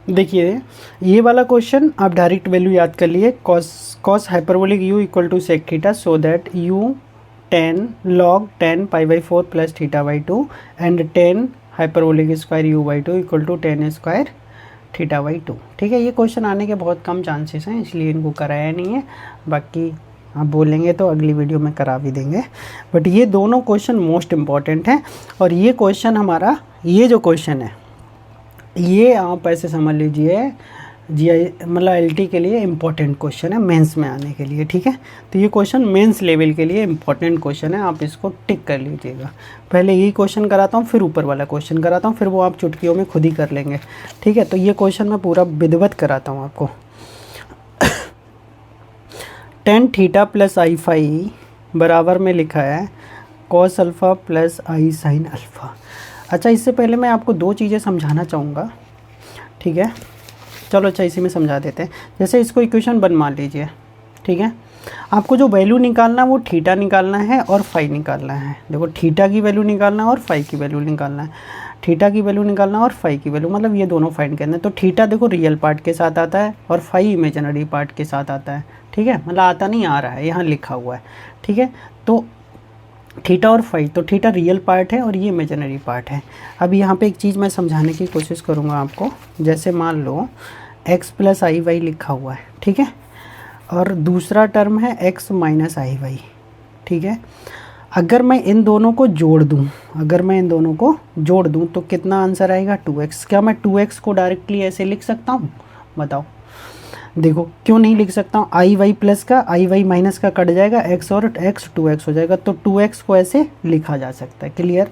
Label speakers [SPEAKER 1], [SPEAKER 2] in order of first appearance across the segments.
[SPEAKER 1] देखिए ये वाला क्वेश्चन आप डायरेक्ट वैल्यू याद कर लिए, cos hyperbolic u equal to sec theta, so that u 10 log 10 pi by 4 plus theta by 2 and 10 hyperbolic square u by 2 equal to 10 square theta by 2। ठीक है, ये क्वेश्चन आने के बहुत कम चांसेस हैं, इसलिए इनको कराया नहीं है। बाकी आप बोलेंगे तो अगली वीडियो में करा भी देंगे, बट ये दोनों क्वेश्चन मोस्ट इम्पॉर्टेंट हैं। और ये क्वेश्चन हमारा, ये जो क्वेश्चन है ये आप ऐसे समझ लीजिए जीआई मतलब एलटी के लिए इम्पॉर्टेंट क्वेश्चन है, मेंस में आने के लिए। ठीक है, तो ये क्वेश्चन मेंस लेवल के लिए इम्पॉर्टेंट क्वेश्चन है, आप इसको टिक कर लीजिएगा। पहले यही क्वेश्चन कराता हूँ, फिर ऊपर वाला क्वेश्चन कराता हूँ, फिर वो आप चुटकियों में खुद ही कर लेंगे। ठीक है, तो ये क्वेश्चन मैं पूरा विधिवत कराता हूँ आपको। टेन थीटा प्लस आई फाई बराबर में लिखा है cos alpha plus i sine alpha. अच्छा, इससे पहले मैं आपको दो चीज़ें समझाना चाहूँगा। ठीक है, चलो अच्छा इसी में समझा देते हैं। जैसे इसको इक्वेशन 1 मान लीजिए। ठीक है, आपको जो वैल्यू निकालना है वो थीटा निकालना है और फाई निकालना है। देखो, थीटा की वैल्यू निकालना है और फाई की वैल्यू निकालना है। थीटा की वैल्यू निकालना है और फाई की वैल्यू, मतलब ये दोनों फाइंड करना है। तो थीटा देखो रियल पार्ट के साथ आता है और फाई इमेजिनरी पार्ट के साथ आता है। ठीक है, मतलब आता नहीं, आ रहा है, यहाँ लिखा हुआ है। ठीक है, तो थीटा और फाई, तो थीटा रियल पार्ट है और ये इमेजिनरी पार्ट है। अब यहाँ पे एक चीज़ मैं समझाने की कोशिश करूँगा आपको। जैसे मान लो x प्लस आई वाई लिखा हुआ है। ठीक है, और दूसरा टर्म है x माइनस आई वाई। ठीक है, अगर मैं इन दोनों को जोड़ दूँ, तो कितना आंसर आएगा 2x। क्या मैं 2x को डायरेक्टली ऐसे लिख सकता हूँ? बताओ। देखो, क्यों नहीं लिख सकता हूँ? आई वाई प्लस का आई वाई माइनस का कट जाएगा, x और x 2x हो जाएगा, तो 2x को ऐसे लिखा जा सकता है। क्लियर?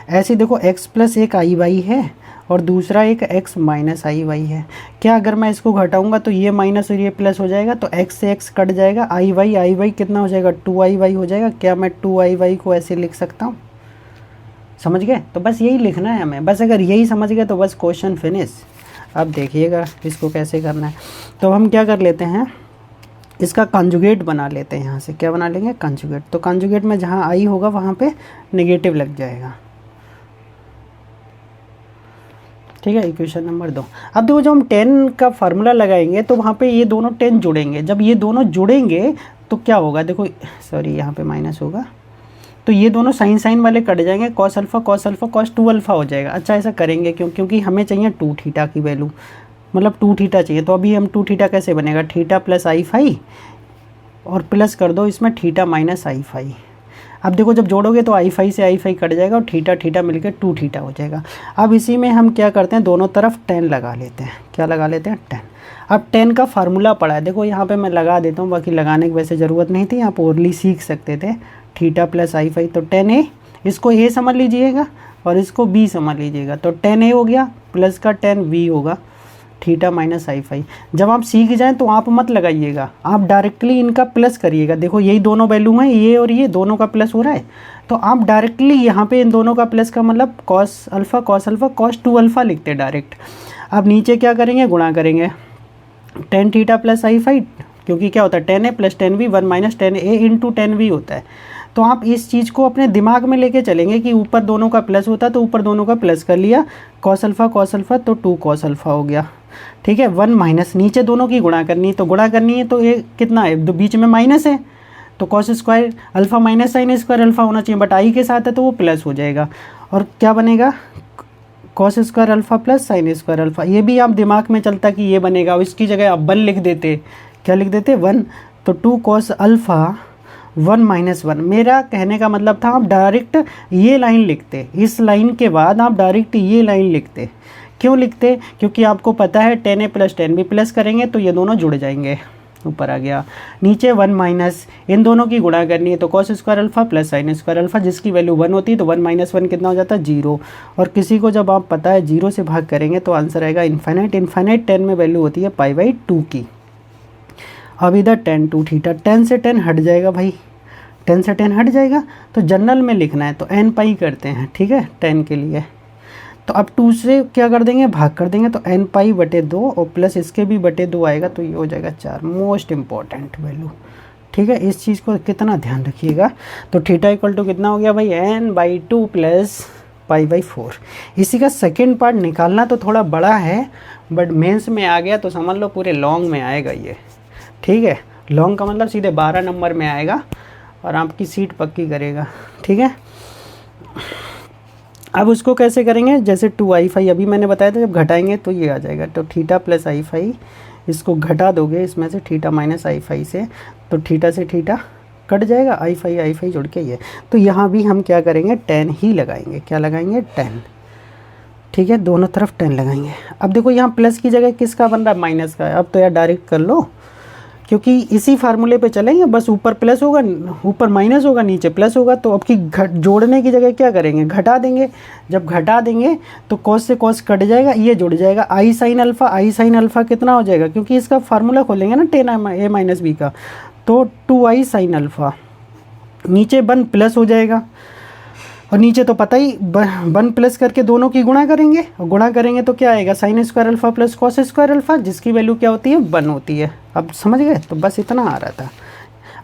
[SPEAKER 1] ऐसे देखो, x प्लस एक आई वाई है और दूसरा एक x माइनस आई वाई है। क्या अगर मैं इसको घटाऊंगा तो ये माइनस और ये प्लस हो जाएगा, तो x से x कट जाएगा, आई वाई कितना हो जाएगा? 2i हो जाएगा। क्या मैं 2i को ऐसे लिख सकता हूँ? समझ गए? तो बस यही लिखना है हमें, बस अगर यही समझ गए तो बस क्वेश्चन फिनिश। अब देखिएगा इसको कैसे करना है। तो हम क्या कर लेते हैं, इसका कंजुगेट बना लेते हैं। यहाँ से क्या बना लेंगे? कंजुगेट। तो कंजुगेट में जहाँ आई होगा वहाँ पे नेगेटिव लग जाएगा। ठीक है, इक्वेशन नंबर 2। अब देखो, जब हम 10 का फार्मूला लगाएंगे तो वहाँ पे ये दोनों 10 जुड़ेंगे। जब ये दोनों जुड़ेंगे तो क्या होगा? देखो, सॉरी यहाँ पे माइनस होगा, तो ये दोनों साइन वाले कट जाएंगे, कॉस अल्फ़ा कॉस 2 अल्फ़ा हो जाएगा। अच्छा, ऐसा करेंगे क्यों? क्योंकि हमें चाहिए 2 थीटा की वैल्यू, मतलब 2 थीटा चाहिए। तो अभी हम 2 थीटा कैसे बनेगा? थीटा प्लस आई फाई और प्लस कर दो इसमें थीटा माइनस आई फाई। अब देखो, जब जोड़ोगे तो आई फाई से आई फाई कट जाएगा और थीटा मिलकर 2 थीटा हो जाएगा। अब इसी में हम क्या करते हैं, दोनों तरफ 10 लगा लेते हैं। क्या लगा लेते हैं? 10। अब 10 का फार्मूला पड़ा है, देखो यहाँ पे मैं लगा देता हूँ, बाकी लगाने की वैसे ज़रूरत नहीं थी, आप ओरली सीख सकते थे। थीटा प्लस आई फाई, तो 10a, इसको a समझ लीजिएगा और इसको b समझ लीजिएगा। तो 10a हो गया, प्लस का 10b होगा, थीटा माइनस आई फाई। जब आप सीख जाएं तो आप मत लगाइएगा, आप डायरेक्टली इनका प्लस करिएगा। देखो, यही दोनों वैल्यू हैं, ये और ये दोनों का प्लस हो रहा है, तो आप डायरेक्टली यहाँ पे इन दोनों का प्लस का मतलब कॉस अल्फ़ा कॉस 2 अल्फ़ा लिखते हैं डायरेक्ट। अब नीचे क्या करेंगे? गुणा करेंगे 10 थीटा प्लस आई फाई, क्योंकि क्या होता है 10a plus 10b 1 minus 10a into 10b होता है। तो आप इस चीज़ को अपने दिमाग में लेके चलेंगे कि ऊपर दोनों का प्लस होता है, तो ऊपर दोनों का प्लस कर लिया, कॉस अल्फ़ा तो 2 कॉस अल्फ़ा हो गया। ठीक है, 1 माइनस, नीचे दोनों की गुणा करनी है, तो गुणा करनी है तो ये कितना है? तो बीच में माइनस है, तो cos square alpha minus sine square alpha होना चाहिए, बट आई के साथ है तो वो प्लस हो जाएगा। और क्या बनेगा? Cos square alpha plus sine square alpha. ये भी आप दिमाग में चलता कि ये बनेगा, और इसकी जगह आप 1 लिख देते। क्या लिख देते? 1। तो 2 कॉस अल्फ़ा 1 माइनस 1। मेरा कहने का मतलब था आप डायरेक्ट ये लाइन लिखते, इस लाइन के बाद आप डायरेक्ट ये लाइन लिखते। क्यों लिखते? क्योंकि आपको पता है 10a प्लस 10b प्लस करेंगे तो ये दोनों जुड़ जाएंगे। ऊपर आ गया, नीचे 1 माइनस, इन दोनों की गुणा करनी है, तो cos square alpha plus sine square alpha, जिसकी वैल्यू 1 होती है, तो 1 माइनस 1 कितना हो जाता है? 0। और किसी को जब आप पता है 0 से भाग करेंगे तो आंसर आएगा इन्फाइनाइट। इन्फाइनाइट 10 में वैल्यू होती है पाई बाई 2 की। अब इधर 10 2 थीटा, 10 से 10 हट जाएगा भाई, 10 से 10 हट जाएगा, तो जनरल में लिखना है तो n पाई करते हैं। ठीक है, 10 के लिए। तो अब 2 से क्या कर देंगे? भाग कर देंगे, तो n पाई बटे 2 और प्लस इसके भी बटे 2 आएगा, तो ये हो जाएगा 4। Most important value. ठीक है, इस चीज़ को कितना ध्यान रखिएगा। तो थीटा इक्वल टू कितना हो गया भाई? n/2 plus π/4। इसी का सेकेंड पार्ट निकालना तो थोड़ा बड़ा है, बट मेंस में आ गया तो समझ लो पूरे लॉन्ग में आएगा ये, ठीक है। लॉन्ग का मतलब सीधे 12 नंबर में आएगा और आपकी सीट पक्की करेगा, ठीक है। अब उसको कैसे करेंगे, जैसे 2i5 अभी मैंने बताया था, जब घटाएंगे तो ये आ जाएगा, तो थीटा प्लस i5, इसको घटा दोगे इसमें से थीटा माइनस i5 से, तो थीटा से थीटा कट जाएगा, i5 जुड़ के ये, तो यहाँ भी हम क्या करेंगे, 10 ही लगाएंगे। क्या लगाएंगे, 10, ठीक है, दोनों तरफ 10 लगाएंगे। अब देखो यहाँ प्लस की जगह किसका बन रहा है, माइनस का। अब तो यार डायरेक्ट कर लो, क्योंकि इसी फार्मूले पे चलेंगे, बस ऊपर प्लस होगा, ऊपर माइनस होगा, नीचे प्लस होगा, तो अब की जोड़ने की जगह क्या करेंगे, घटा देंगे। जब घटा देंगे तो कॉस से कॉस कट जाएगा, ये जुड़ जाएगा, आई साइन अल्फ़ा कितना हो जाएगा, क्योंकि इसका फार्मूला खोलेंगे ना tan a माइनस बी का, तो 2i साइन अल्फ़ा, नीचे 1 प्लस हो जाएगा, और नीचे तो पता ही 1 प्लस करके दोनों की गुणा करेंगे, और गुणा करेंगे तो क्या आएगा, sine square alpha plus cos square alpha, जिसकी वैल्यू क्या होती है, 1 होती है। अब समझ गए, तो बस इतना आ रहा था।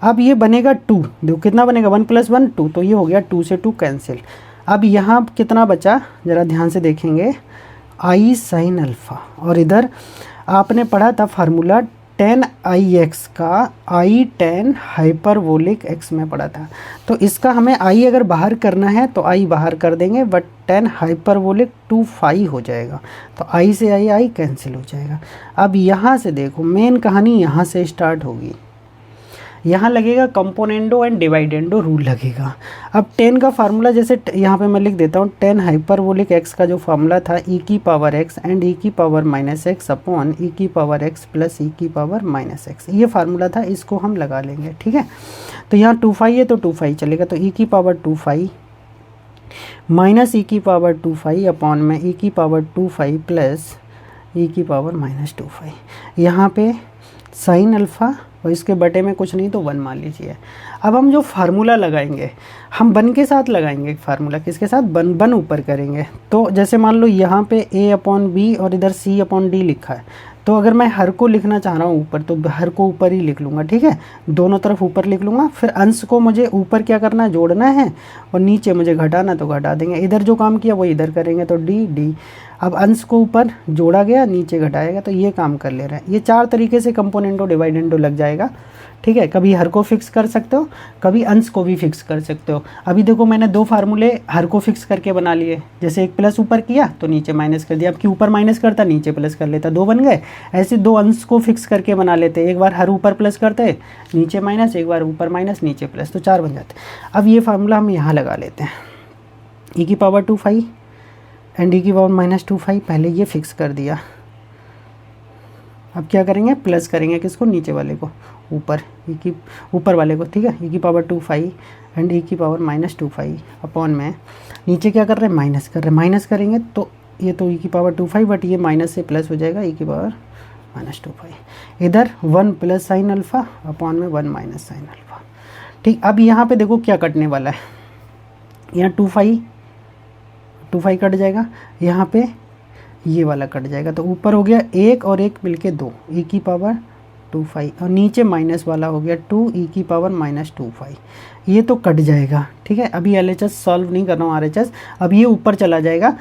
[SPEAKER 1] अब ये बनेगा 2, देखो कितना बनेगा, 1 + 1 2, तो ये हो गया 2 से 2 कैंसिल। अब यहाँ कितना बचा, ज़रा ध्यान से देखेंगे, आई साइन अल्फ़ा, और इधर आपने पढ़ा था फार्मूला tan ix का आई tan हाइपरबोलिक x में पढ़ा था, तो इसका हमें i अगर बाहर करना है तो i बाहर कर देंगे, बट tan हाइपरबोलिक 2 हो जाएगा, तो i से i कैंसिल हो जाएगा। अब यहाँ से देखो मेन कहानी यहाँ से स्टार्ट होगी, यहाँ लगेगा कंपोनेंडो एंड डिवाइडेंडो रूल लगेगा। अब 10 का फार्मूला जैसे यहाँ पे मैं लिख देता हूँ, tan हाइपरबोलिक x का जो फार्मूला था e⁻x and e⁻−x upon e⁻x plus e⁻−x, ये फार्मूला था, इसको हम लगा लेंगे, ठीक है। तो यहाँ 2 है तो 2 चलेगा, तो e⁻2 माइनस e⁻2 अपॉन में e⁻2 प्लस e⁻−2। यहाँ पे साइन अल्फ़ा और इसके बटे में कुछ नहीं तो 1 मान लीजिए। अब हम जो फार्मूला लगाएंगे, हम 1 के साथ लगाएंगे फार्मूला, किसके साथ, 1 ऊपर करेंगे। तो जैसे मान लो यहाँ पे a/b और इधर c/d लिखा है, तो अगर मैं हर को लिखना चाह रहा हूँ ऊपर, तो हर को ऊपर ही लिख लूँगा, ठीक है, दोनों तरफ ऊपर लिख लूँगा। फिर अंश को मुझे ऊपर क्या करना है, जोड़ना है, और नीचे मुझे घटाना तो घटा देंगे, इधर जो काम किया वो इधर करेंगे, तो d। अब अंश को ऊपर जोड़ा गया, नीचे घटाएगा, तो ये काम कर ले रहे हैं। ये 4 तरीके से कंपोनेंटो डिवाइडेंडो लग जाएगा, ठीक है। कभी हर को फिक्स कर सकते हो, कभी अंश को भी फिक्स कर सकते हो। अभी देखो मैंने 2 फार्मूले हर को फिक्स करके बना लिए, जैसे एक प्लस ऊपर किया तो नीचे माइनस कर दिया, अब कि ऊपर माइनस करता नीचे प्लस कर लेता, 2 बन गए। ऐसे 2 अंश को फिक्स करके बना लेते, एक बार हर ऊपर प्लस करते नीचे माइनस, एक बार ऊपर माइनस नीचे प्लस, तो 4 बन जाते। अब ये फार्मूला हम यहाँ लगा लेते हैं, e⁻2 एंड e⁻−2 पहले ये फिक्स कर दिया। अब क्या करेंगे, प्लस करेंगे किसको, नीचे वाले को, ऊपर वाले को, ठीक है, e⁻2 एंड e⁻−2 अपॉन में नीचे क्या कर रहे हैं, माइनस कर रहे हैं, माइनस करेंगे तो ये तो e⁻2 बट ये माइनस से प्लस हो जाएगा, e⁻−2। इधर 1 प्लस साइन अल्फ़ा अपॉन में 1 माइनस साइन अल्फ़ा, ठीक। अब यहाँ पे देखो क्या कटने वाला है, यहाँ 2 कट जाएगा, यहाँ पे ये वाला कट जाएगा, तो ऊपर हो गया 1 और 1 मिलके 2 e⁻2 और नीचे माइनस वाला हो गया 2 e⁻−2, ये तो कट जाएगा, ठीक है। अभी LHS सॉल्व नहीं कर रहा हूँ, RHS, अब ये ऊपर चला जाएगा,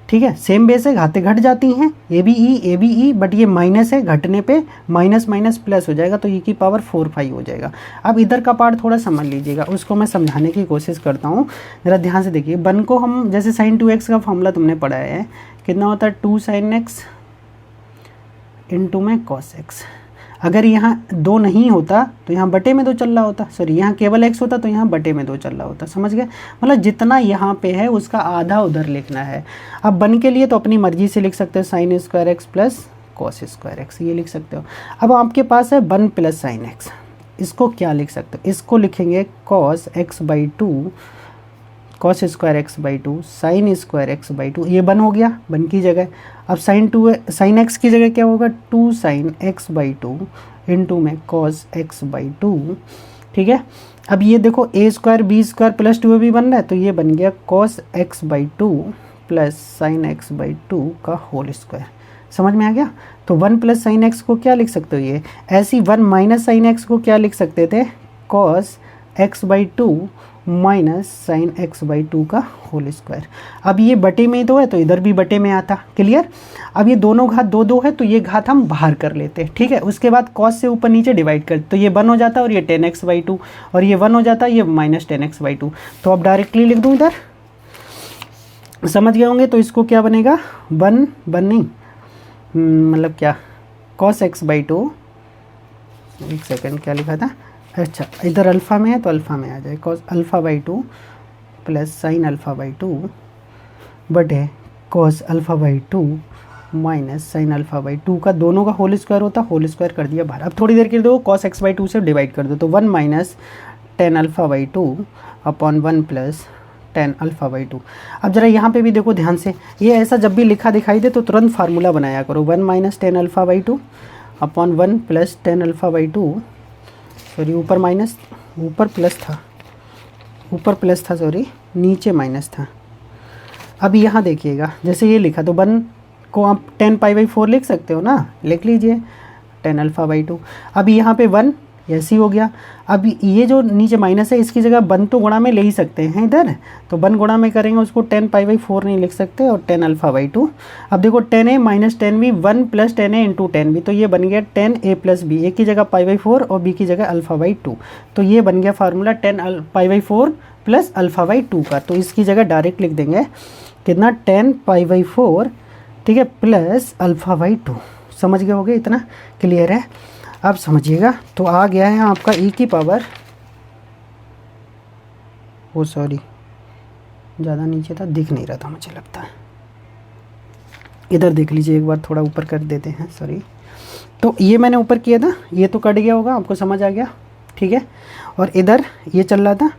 [SPEAKER 1] ठीक है। सेम बेस है, घाते घट जाती हैं, ए बी ई, बट ये माइनस है, घटने पे माइनस माइनस प्लस हो जाएगा, तो e⁻4 हो जाएगा। अब इधर का पार्ट थोड़ा समझ लीजिएगा, उसको मैं समझाने की कोशिश करता हूँ, ज़रा ध्यान से देखिए। 1 को हम जैसे sin 2x का फॉर्मूला तुमने पढ़ा है, कितना होता है, 2 sin x इंटू में cos x। अगर यहाँ 2 नहीं होता तो यहाँ बटे में 2 चल रहा होता, सॉरी यहाँ केवल x होता तो यहाँ बटे में 2 चल रहा होता, समझ गए। मतलब जितना यहाँ पे है उसका आधा उधर लिखना है। अब 1 के लिए तो अपनी मर्जी से लिख सकते हो, sine square x plus cos square x, ये लिख सकते हो। अब आपके पास है 1 प्लस साइन एक्स, इसको क्या लिख सकते हो, इसको लिखेंगे cos x/2 cos square x/2 sine square x/2, ये 1 हो गया 1 की जगह। अब साइन x की जगह क्या होगा, 2 साइन x/2 इंटू में कॉस x/2, ठीक है। अब ये देखो a² b² प्लस 2ab बन रहा है, तो ये बन गया cos x/2 plus sine x/2 का होल स्क्वायर। समझ में आ गया। तो 1 प्लस साइन x को क्या लिख सकते हो, ये ऐसी 1 माइनस साइन x को क्या लिख सकते थे, cos x/2 minus sine x by two का होल स्क्वायर। अब ये बटे में तो है तो इधर भी बटे में आता, क्लियर। अब ये दोनों घात दो दो है तो ये घात हम बाहर कर लेते हैं, ठीक है। उसके बाद कॉस से ऊपर नीचे डिवाइड कर तो ये 1 हो जाता है और ये 10x/2 और ये 1 हो जाता है, ये माइनस 10x/2। तो अब डायरेक्टली लिख दूँ इधर, समझ गए होंगे। तो इसको क्या बनेगा, 1 नहीं मतलब क्या cos x/2, एक सेकेंड क्या लिखा था, अच्छा इधर अल्फ़ा में है तो अल्फ़ा में आ जाए cos α/2 प्लस साइन α/2 बटे cos α/2 माइनस साइन α/2 का दोनों का होल स्क्वायर होता, होल स्क्वायर कर दिया बाहर। अब थोड़ी देर के लिए दो cos x/2 से डिवाइड कर दो तो 1 माइनस 10α/2 अपॉन 1 प्लस 10α/2। अब जरा यहाँ पे भी देखो ध्यान से, ये ऐसा जब भी लिखा दिखाई दे तो तुरंत फार्मूला बनाया करो, 1 माइनस 10α/2 अपॉन 1 प्लस 10α/2, सॉरी ऊपर माइनस, ऊपर प्लस था सॉरी, नीचे माइनस था। अब यहाँ देखिएगा जैसे ये लिखा तो 1 को आप 10π/4 लिख सकते हो ना, लिख लीजिए 10α/2। अब यहाँ पे 1 ऐसे हो गया। अब ये जो नीचे माइनस है इसकी जगह 1 तो गुणा में ले ही सकते हैं इधर, तो 1 गुणा में करेंगे उसको 10π/4 नहीं लिख सकते और 10α/2। अब देखो 10a minus 10b 1 plus 10a into 10b, तो ये बन गया 10a प्लस b, एक की जगह π/4 और b की जगह α/2। तो ये बन गया फार्मूला 10π/4 प्लस α/2 का। तो इसकी जगह डायरेक्ट लिख देंगे कितना, 10π/4, ठीक है, प्लस α/2। समझ गए होगे, इतना क्लियर है। अब समझिएगा तो आ गया है आपका e की पावर, ओ सॉरी ज़्यादा नीचे था, दिख नहीं रहा था मुझे लगता है, इधर देख लीजिए एक बार, थोड़ा ऊपर कर देते हैं, सॉरी। तो ये मैंने ऊपर किया था, ये तो कट गया होगा, आपको समझ आ गया, ठीक है। और इधर ये चल रहा था,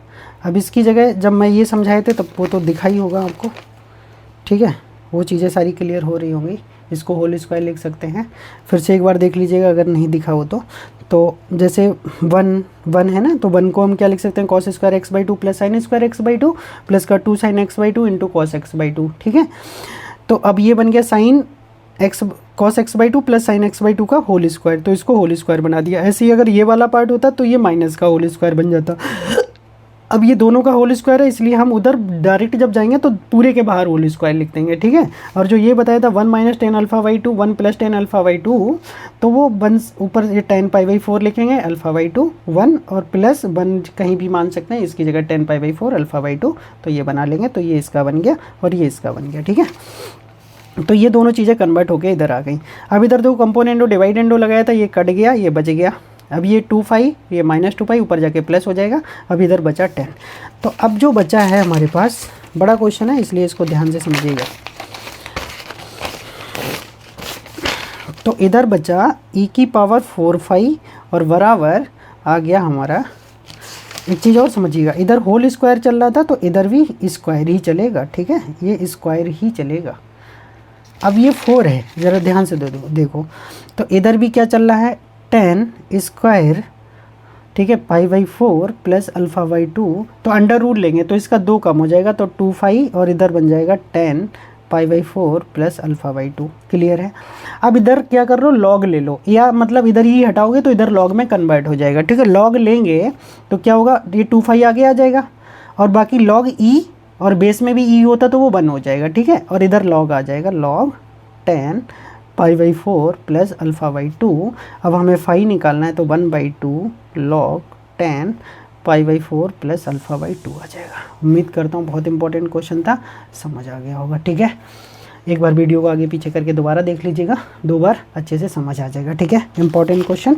[SPEAKER 1] अब इसकी जगह जब मैं ये समझाए थे तब वो तो दिखा ही होगा आपको, ठीक है, वो चीज़ें सारी क्लियर हो रही होंगी। इसको होल स्क्वायर लिख सकते हैं, फिर से एक बार देख लीजिएगा अगर नहीं दिखा हो तो जैसे 1 है ना, तो 1 को हम क्या लिख सकते हैं, cos square x/2 plus sine square x/2 plus का 2 sign x/2 into cos x/2, ठीक है। तो अब ये बन गया sine x cos x/2 plus sine x/2 का होल स्क्वायर, तो इसको होल स्क्वायर बना दिया। ऐसे ही अगर ये वाला पार्ट होता तो ये माइनस का होल स्क्वायर बन जाता। अब ये दोनों का होल स्क्वायर है इसलिए हम उधर डायरेक्ट जब जाएंगे तो पूरे के बाहर होल स्क्वायर लिख देंगे, ठीक है। और जो ये बताया था 1 माइनस 10α/2 1 प्लस 10α/2, तो वो 1 ऊपर ये 10π/4 लिखेंगे, α/2 1 और प्लस 1 कहीं भी मान सकते हैं, इसकी जगह 10π/4 α/2, तो ये बना लेंगे। तो ये इसका बन गया और ये इसका बन गया, ठीक है। तो ये दोनों चीज़ें कन्वर्ट होकर इधर आ गई। अब इधर दो कंपोनेंटो डिवाइडेंडो लगाया था, ये कट गया, ये बच गया। अब ये 2π, ये -2π ऊपर जाके प्लस हो जाएगा। अब इधर बचा 10। तो अब जो बचा है हमारे पास, बड़ा क्वेश्चन है इसलिए इसको ध्यान से समझिएगा। तो इधर बचा e की पावर 4π और बराबर आ गया हमारा, एक चीज़ और समझिएगा, इधर होल स्क्वायर चल रहा था तो इधर भी स्क्वायर ही चलेगा, ठीक है, ये स्क्वायर ही चलेगा। अब ये 4 है, ज़रा ध्यान से देखो, तो इधर भी क्या चल रहा है, 10 स्क्वायर, ठीक है, π/4 प्लस α/2, तो अंडर रूट लेंगे तो इसका 2 कम हो जाएगा तो 2π और इधर बन जाएगा 10 π/4 प्लस α/2, क्लियर है। अब इधर क्या कर रहे हो, लॉग ले लो, या मतलब इधर ही हटाओगे तो इधर लॉग में कन्वर्ट हो जाएगा, ठीक है। लॉग लेंगे तो क्या होगा, ये 2π आगे आ जाएगा और बाकी लॉग e, और बेस में भी e होता तो वो 1 हो जाएगा, ठीक है। और इधर लॉग आ जाएगा, लॉग 10 π/4 प्लस α/2। अब हमें फाई निकालना है तो 1/2 लॉग 10 π/4 प्लस α/2 आ जाएगा। उम्मीद करता हूँ बहुत इंपॉर्टेंट क्वेश्चन था, समझ आ गया होगा, ठीक है। एक बार वीडियो को आगे पीछे करके दोबारा देख लीजिएगा, 2 बार अच्छे से समझ आ जाएगा, ठीक है। Important question,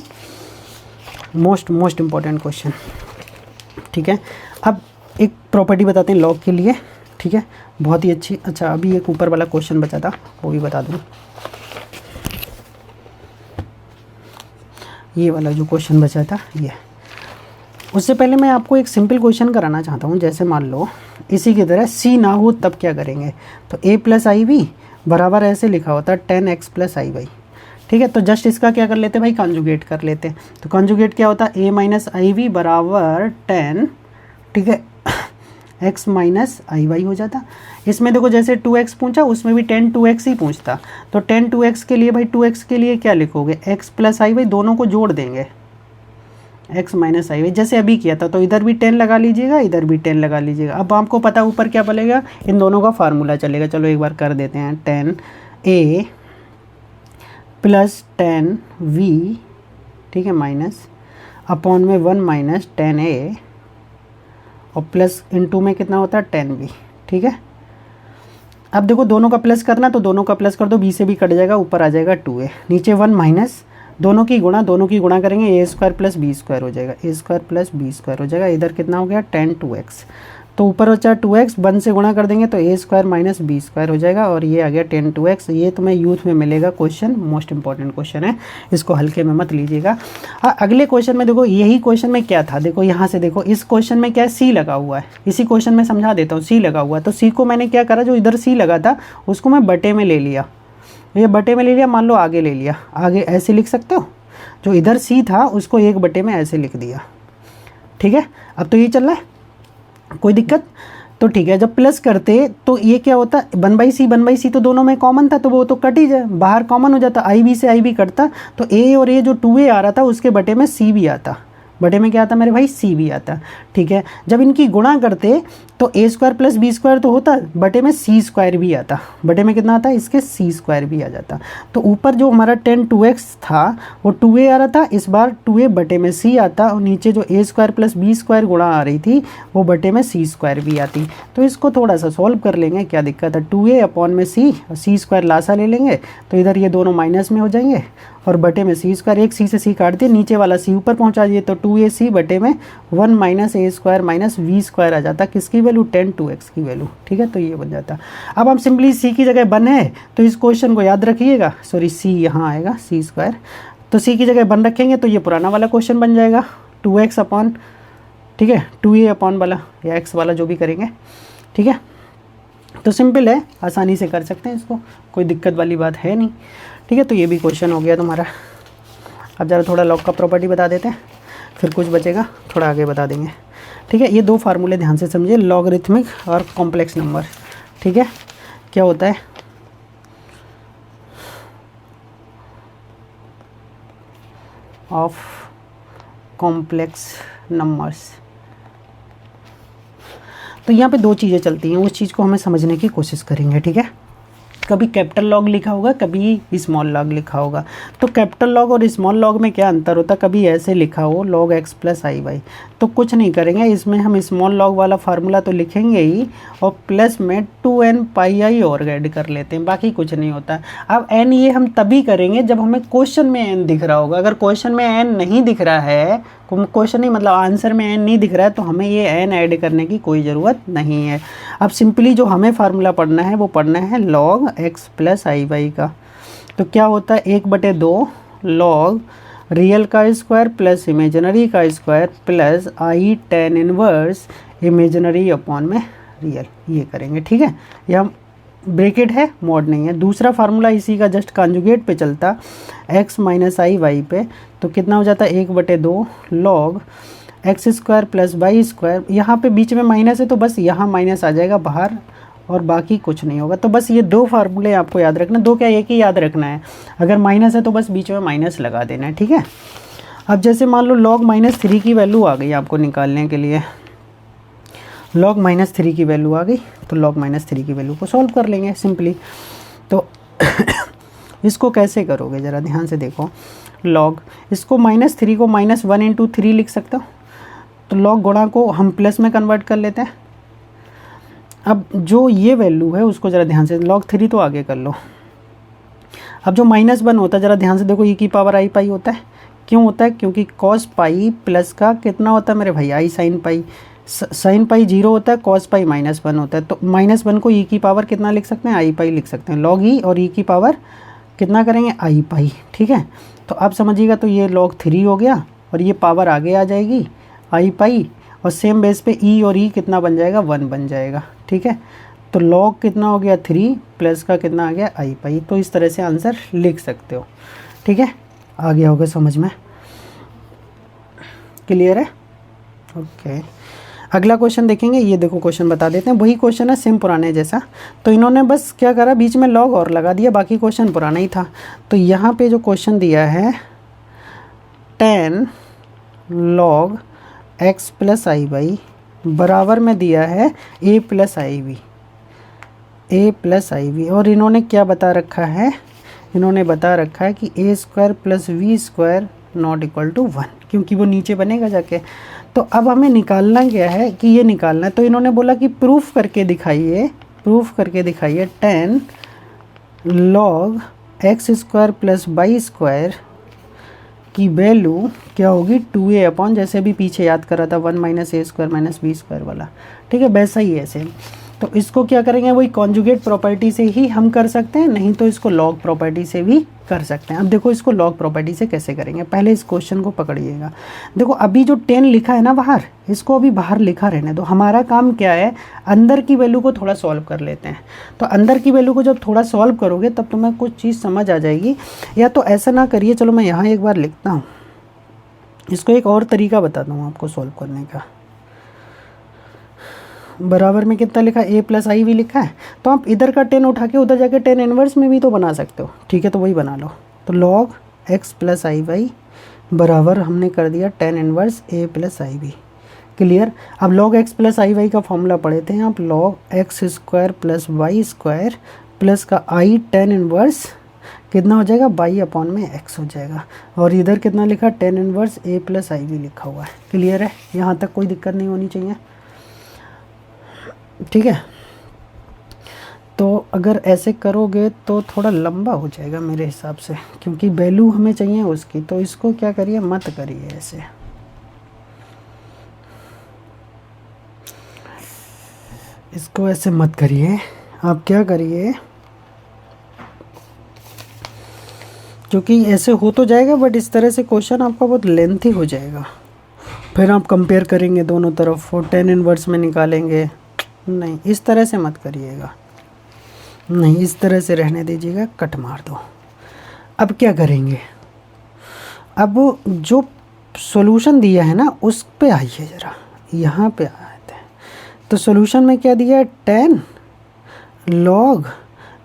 [SPEAKER 1] most important question, ठीक है। अब एक प्रॉपर्टी बताते हैं लॉग के लिए, ठीक है, बहुत ही अच्छी। अच्छा अभी एक ऊपर वाला क्वेश्चन बचा था वो भी बता दूँ। ये वाला जो क्वेश्चन बचा था ये, उससे पहले मैं आपको एक सिंपल क्वेश्चन कराना चाहता हूँ। जैसे मान लो इसी की तरह c ना हो तब क्या करेंगे, तो a प्लस IB बराबर ऐसे लिखा होता है 10x प्लस IY, ठीक है। तो जस्ट इसका क्या कर लेते हैं भाई, कॉन्जुगेट कर लेते हैं। तो कॉन्जुगेट क्या होता है, a माइनस IB बराबर 10, ठीक है, x माइनस IY हो जाता। इसमें देखो जैसे 2x पूछा उसमें भी 10 2x ही पूछता, तो 10 2x के लिए भाई 2x के लिए क्या लिखोगे, x प्लस IY दोनों को जोड़ देंगे, x माइनस आई वाई, जैसे अभी किया था। तो इधर भी 10 लगा लीजिएगा, इधर भी 10 लगा लीजिएगा। अब आपको पता ऊपर क्या बनेगा, इन दोनों का फार्मूला चलेगा। चलो एक बार कर देते हैं। 10a प्लस 10v, ठीक है, माइनस अपॉन में 1 माइनस 10a और प्लस इनटू में कितना होता है 10b, ठीक है। अब देखो दोनों का प्लस करना तो दोनों का प्लस कर दो, b से भी कट जाएगा, ऊपर आ जाएगा 2a, नीचे 1 माइनस दोनों की गुणा करेंगे, ए स्क्वायर प्लस बी स्क्वायर हो जाएगा, ए स्क्वायर प्लस बी स्क्वायर हो जाएगा। इधर कितना हो गया 10 2x, तो ऊपर बचा 2x, 1 से गुणा कर देंगे तो ए स्क्वायर माइनस बी स्क्वायर हो जाएगा और ये आ गया 10 2x। ये तुम्हें यूथ में मिलेगा क्वेश्चन, मोस्ट इंपॉर्टेंट क्वेश्चन है, इसको हल्के में मत लीजिएगा। अगले क्वेश्चन में देखो, यही क्वेश्चन में क्या था, देखो यहाँ से देखो, इस क्वेश्चन में क्या है, सी लगा हुआ है। इसी क्वेश्चन में समझा देता हूँ, सी लगा हुआ है। तो सी को मैंने क्या करा, जो इधर सी लगा था उसको मैं बटे में ले लिया, ये बटे में ले लिया, मान लो आगे ले लिया, आगे ऐसे लिख सकते हो, जो इधर सी था उसको 1 बटे में ऐसे लिख दिया, ठीक है। अब तो ये चल रहा है, कोई दिक्कत तो ठीक है। जब प्लस करते तो ये क्या होता, 1/c तो दोनों में कॉमन था, तो वो तो कट ही जाए, बाहर कॉमन हो जाता, आई बी से आई बी कटता, तो ए और ए जो 2a आ रहा था उसके बटे में सी भी आता, बटे में क्या आता मेरे भाई, सी भी आता, ठीक है। जब इनकी गुणा करते तो ए स्क्वायर प्लस बी स्क्वायर तो होता, बटे में सी स्क्वायर भी आता, बटे में कितना आता, इसके सी स्क्वायर भी आ जाता। तो ऊपर जो हमारा 10 2x था वो 2a आ रहा था, इस बार 2a बटे में सी आता, और नीचे जो ए स्क्वायर प्लस बी स्क्वायर गुणा आ रही थी वो बटे में सी स्क्वायर भी आती। तो इसको थोड़ा सा सॉल्व कर लेंगे, क्या दिक्कत है, 2a अपॉन में सी, सी स्क्वायर लासा ले लेंगे तो इधर ये दोनों माइनस में हो जाएंगे और बटे में सी स्क्वायर, एक सी से सी काट दिए, नीचे वाला सी ऊपर पहुंचा दिए, तो 2ac बटे में 1 minus a square minus v square आ जाता, किसकी वैल्यू 10 2x की वैल्यू, ठीक है। तो ये बन जाता। अब हम सिंपली सी की जगह 1 है तो इस क्वेश्चन को याद रखिएगा, सॉरी सी यहाँ आएगा सी स्क्वायर, तो सी की जगह 1 रखेंगे तो ये पुराना वाला क्वेश्चन बन जाएगा 2x अपॉन, ठीक है, 2a अपॉन वाला या x वाला जो भी करेंगे, ठीक है। तो सिंपल है, आसानी से कर सकते हैं इसको, कोई दिक्कत वाली बात है नहीं, ठीक है। तो ये भी क्वेश्चन हो गया तुम्हारा। अब ज़रा थोड़ा लॉग का प्रॉपर्टी बता देते हैं, फिर कुछ बचेगा थोड़ा आगे बता देंगे, ठीक है। ये 2 फार्मूले ध्यान से समझिए, लॉगरिथमिक और कॉम्प्लेक्स नंबर, ठीक है। क्या होता है, ऑफ कॉम्प्लेक्स नंबर्स, तो यहाँ पे 2 चीज़ें चलती हैं, उस चीज़ को हमें समझने की कोशिश करेंगे, ठीक है। कभी कैपिटल लॉग लिखा होगा, कभी स्मॉल लॉग लिखा होगा। तो कैपिटल लॉग और स्मॉल लॉग में क्या अंतर होता है, कभी ऐसे लिखा हो log x plus i Y, तो कुछ नहीं करेंगे, इसमें हम स्मॉल लॉग वाला फार्मूला तो लिखेंगे ही और प्लस में 2n पाई आई और ऐड कर लेते हैं, बाकी कुछ नहीं होता। अब n ये हम तभी करेंगे जब हमें क्वेश्चन में n दिख रहा होगा। अगर क्वेश्चन में n नहीं दिख रहा है, क्वेश्चन नहीं मतलब आंसर में n नहीं दिख रहा है, तो हमें ये n ऐड करने की कोई ज़रूरत नहीं है। अब सिंपली जो हमें फार्मूला पढ़ना है वो पढ़ना है log x plus i y का। तो क्या होता है, 1/2 log रियल का स्क्वायर प्लस इमेजिनरी का स्क्वायर प्लस आई tan इनवर्स इमेजिनरी अपॉन में रियल, ये करेंगे, ठीक है। ये हम ब्रैकेट है, मॉड नहीं है। दूसरा फार्मूला इसी का जस्ट कॉन्जुगेट पे चलता, x माइनस आई वाई पे, तो कितना हो जाता है 1/2 log x square plus y square, यहाँ पे बीच में माइनस है तो बस यहाँ माइनस आ जाएगा बाहर और बाकी कुछ नहीं होगा। तो बस ये 2 फार्मूले आपको याद रखना, 2 क्या एक ही याद रखना है, अगर माइनस है तो बस बीच में माइनस लगा देना है, ठीक है। अब जैसे मान लो log -3 की वैल्यू आ गई आपको निकालने के लिए, log -3 की वैल्यू आ गई, तो log -3 की वैल्यू को सॉल्व कर लेंगे सिंपली। तो इसको कैसे करोगे ज़रा ध्यान से देखो, log इसको -3 को -1 × 3 लिख सकते हो, तो log गुणा को हम प्लस में कन्वर्ट कर लेते हैं। अब जो ये वैल्यू है उसको ज़रा ध्यान से, log 3 तो आगे कर लो। अब जो -1 होता है ज़रा ध्यान से देखो, e की पावर आई पाई होता है, क्यों होता है, क्योंकि cos पाई प्लस का कितना होता है मेरे भाई, आई साइन पाई, साइन पाई 0 होता है, cos पाई -1 होता है, तो -1 को e की पावर कितना लिख सकते हैं, आई पाई लिख सकते हैं, log e और e की पावर कितना करेंगे, आई पाई, ठीक है। तो अब समझिएगा, तो ये log 3 हो गया और ये पावर आगे आ जाएगी आई पाई, और सेम बेस पे e और e कितना बन जाएगा, 1 बन जाएगा, ठीक है। तो log कितना हो गया 3 प्लस का कितना आ गया, आई पाई। तो इस तरह से आंसर लिख सकते हो, ठीक है। आ गया होगा समझ में, क्लियर है, ओके। अगला क्वेश्चन देखेंगे, ये देखो क्वेश्चन बता देते हैं, वही क्वेश्चन है सेम पुराने जैसा। तो इन्होंने बस क्या करा, बीच में log और लगा दिया, बाकी क्वेश्चन पुराना ही था। तो यहाँ पे जो क्वेश्चन दिया है 10 log x plus i y बराबर में दिया है a प्लस आई वी, और इन्होंने क्या बता रखा है, इन्होंने बता रखा है कि a square plus v square not equal to 1, क्योंकि वो नीचे बनेगा जाके। तो अब हमें निकालना क्या है कि ये निकालना है, तो इन्होंने बोला कि प्रूफ करके दिखाइए 10 log x square plus y square की वैल्यू क्या होगी 2a अपॉन, जैसे अभी पीछे याद करा था 1 minus a square minus b square वाला, ठीक है, वैसा ही है सेम। तो इसको क्या करेंगे, वही कॉन्जुगेट प्रॉपर्टी से ही हम कर सकते हैं, नहीं तो इसको लॉग प्रॉपर्टी से भी कर सकते हैं। अब देखो इसको लॉग प्रॉपर्टी से कैसे करेंगे, पहले इस क्वेश्चन को पकड़िएगा। देखो अभी जो 10 लिखा है ना बाहर, इसको अभी बाहर लिखा रहने दो। हमारा काम क्या है, अंदर की वैल्यू को थोड़ा सॉल्व कर लेते हैं। तो अंदर की वैल्यू को जब थोड़ा सॉल्व करोगे तब तुम्हें कुछ चीज़ समझ आ जाएगी। या तो ऐसा ना करिए, चलो मैं यहाँ एक बार लिखता हूँ, इसको एक और तरीका बताता हूँ आपको सॉल्व करने का। बराबर में कितना लिखा, a प्लस आई वी लिखा है, तो आप इधर का 10 उठा के उधर जाके 10 इनवर्स में भी तो बना सकते हो, ठीक है, तो वही बना लो। तो log x plus i y बराबर हमने कर दिया 10 inverse a plus i v. Clear. अब log x plus i y का फॉर्मूला पढ़े थे आप, log x square plus y square plus का i 10 इनवर्स कितना हो जाएगा, बाई अपॉन में x हो जाएगा, और इधर कितना लिखा 10 inverse a plus i v लिखा हुआ है। क्लियर है, यहाँ तक कोई दिक्कत नहीं होनी चाहिए, ठीक है। तो अगर ऐसे करोगे तो थोड़ा लंबा हो जाएगा मेरे हिसाब से, क्योंकि वैल्यू हमें चाहिए उसकी। तो इसको क्या करिए, मत करिए ऐसे, इसको ऐसे मत करिए, आप क्या करिए, क्योंकि ऐसे हो तो जाएगा बट इस तरह से क्वेश्चन आपका बहुत लेंथी हो जाएगा। फिर आप कंपेयर करेंगे दोनों तरफ और 10 इनवर्स में निकालेंगे, नहीं इस तरह से मत करिएगा, नहीं इस तरह से रहने दीजिएगा, कट मार दो। अब क्या करेंगे, अब जो सॉल्यूशन दिया है ना उस पे आइए ज़रा, यहाँ पे आते हैं। तो सॉल्यूशन में क्या दिया है, 10 log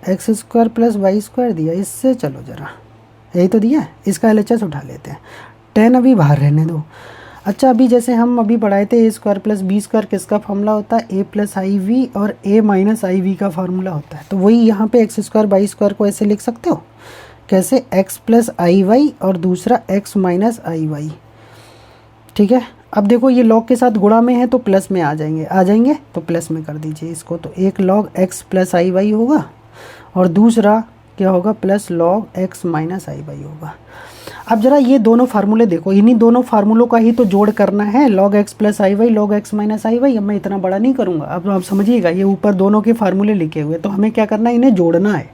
[SPEAKER 1] x square plus y square दिया, इससे चलो ज़रा, यही तो दिया है, इसका LHS उठा लेते हैं। 10 अभी बाहर रहने दो। अच्छा, अभी जैसे हम अभी पढ़ाए थे a square plus b square किसका फॉर्मूला होता है, a प्लस आई वी और a माइनस आई वी का फार्मूला होता है। तो वही यहाँ पे x स्क्वायर बाई स्क्वायर को ऐसे लिख सकते हो, कैसे, x प्लस आई वाई और दूसरा x माइनस आई वाई, ठीक है। अब देखो ये log के साथ गुणा में है तो प्लस में आ जाएंगे तो प्लस में कर दीजिए इसको। तो एक log x plus i Y होगा और दूसरा क्या होगा, प्लस log x माइनस आई वाई होगा। अब जरा ये दोनों फार्मूले देखो, इन्हीं दोनों फार्मूलों का ही तो जोड़ करना है, log x plus i Y log x minus I Y. अब मैं इतना बड़ा नहीं करूँगा, अब आप समझिएगा, ये ऊपर दोनों के फार्मूले लिखे हुए, तो हमें क्या करना है, इन्हें जोड़ना है।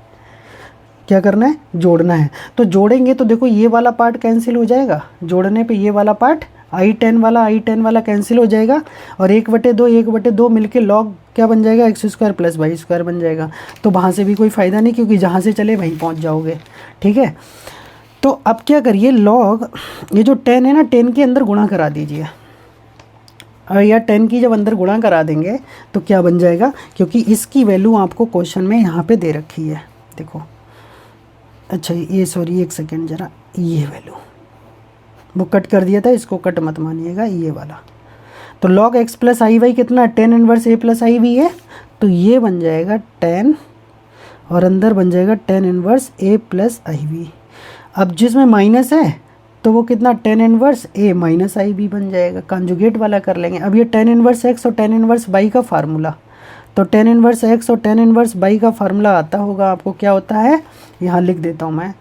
[SPEAKER 1] क्या करना है, जोड़ना है। तो जोड़ेंगे तो देखो ये वाला पार्ट कैंसिल हो जाएगा, जोड़ने पे ये वाला पार्ट i10 वाला कैंसिल हो जाएगा, और 1/2 मिलके log क्या बन जाएगा, x square plus y square बन जाएगा। तो वहाँ से भी कोई फ़ायदा नहीं, क्योंकि जहाँ से चले वहीं पहुँच जाओगे, ठीक है। तो अब क्या करिए, log ये जो 10 है ना, 10 के अंदर गुणा करा दीजिए, और या 10 की जब अंदर गुणा करा देंगे तो क्या बन जाएगा, क्योंकि इसकी वैल्यू आपको क्वेश्चन में यहाँ पे दे रखी है, देखो। अच्छा ये सॉरी एक सेकेंड ज़रा, ये वैल्यू वो कट कर दिया था, इसको कट मत मानिएगा, ये वाला। तो log x plus i y कितना, 10 inverse a plus i v है, तो ये बन जाएगा 10 और अंदर बन जाएगा 10 inverse a plus i v. अब जिसमें माइनस है तो वो कितना, 10 inverse a minus i v बन जाएगा, कंजुगेट वाला कर लेंगे। अब ये 10 इनवर्स x और 10 इनवर्स y का फार्मूला, तो 10 इनवर्स x और 10 इनवर्स y का फार्मूला आता होगा आपको, क्या होता है, यहाँ लिख देता हूँ मैं,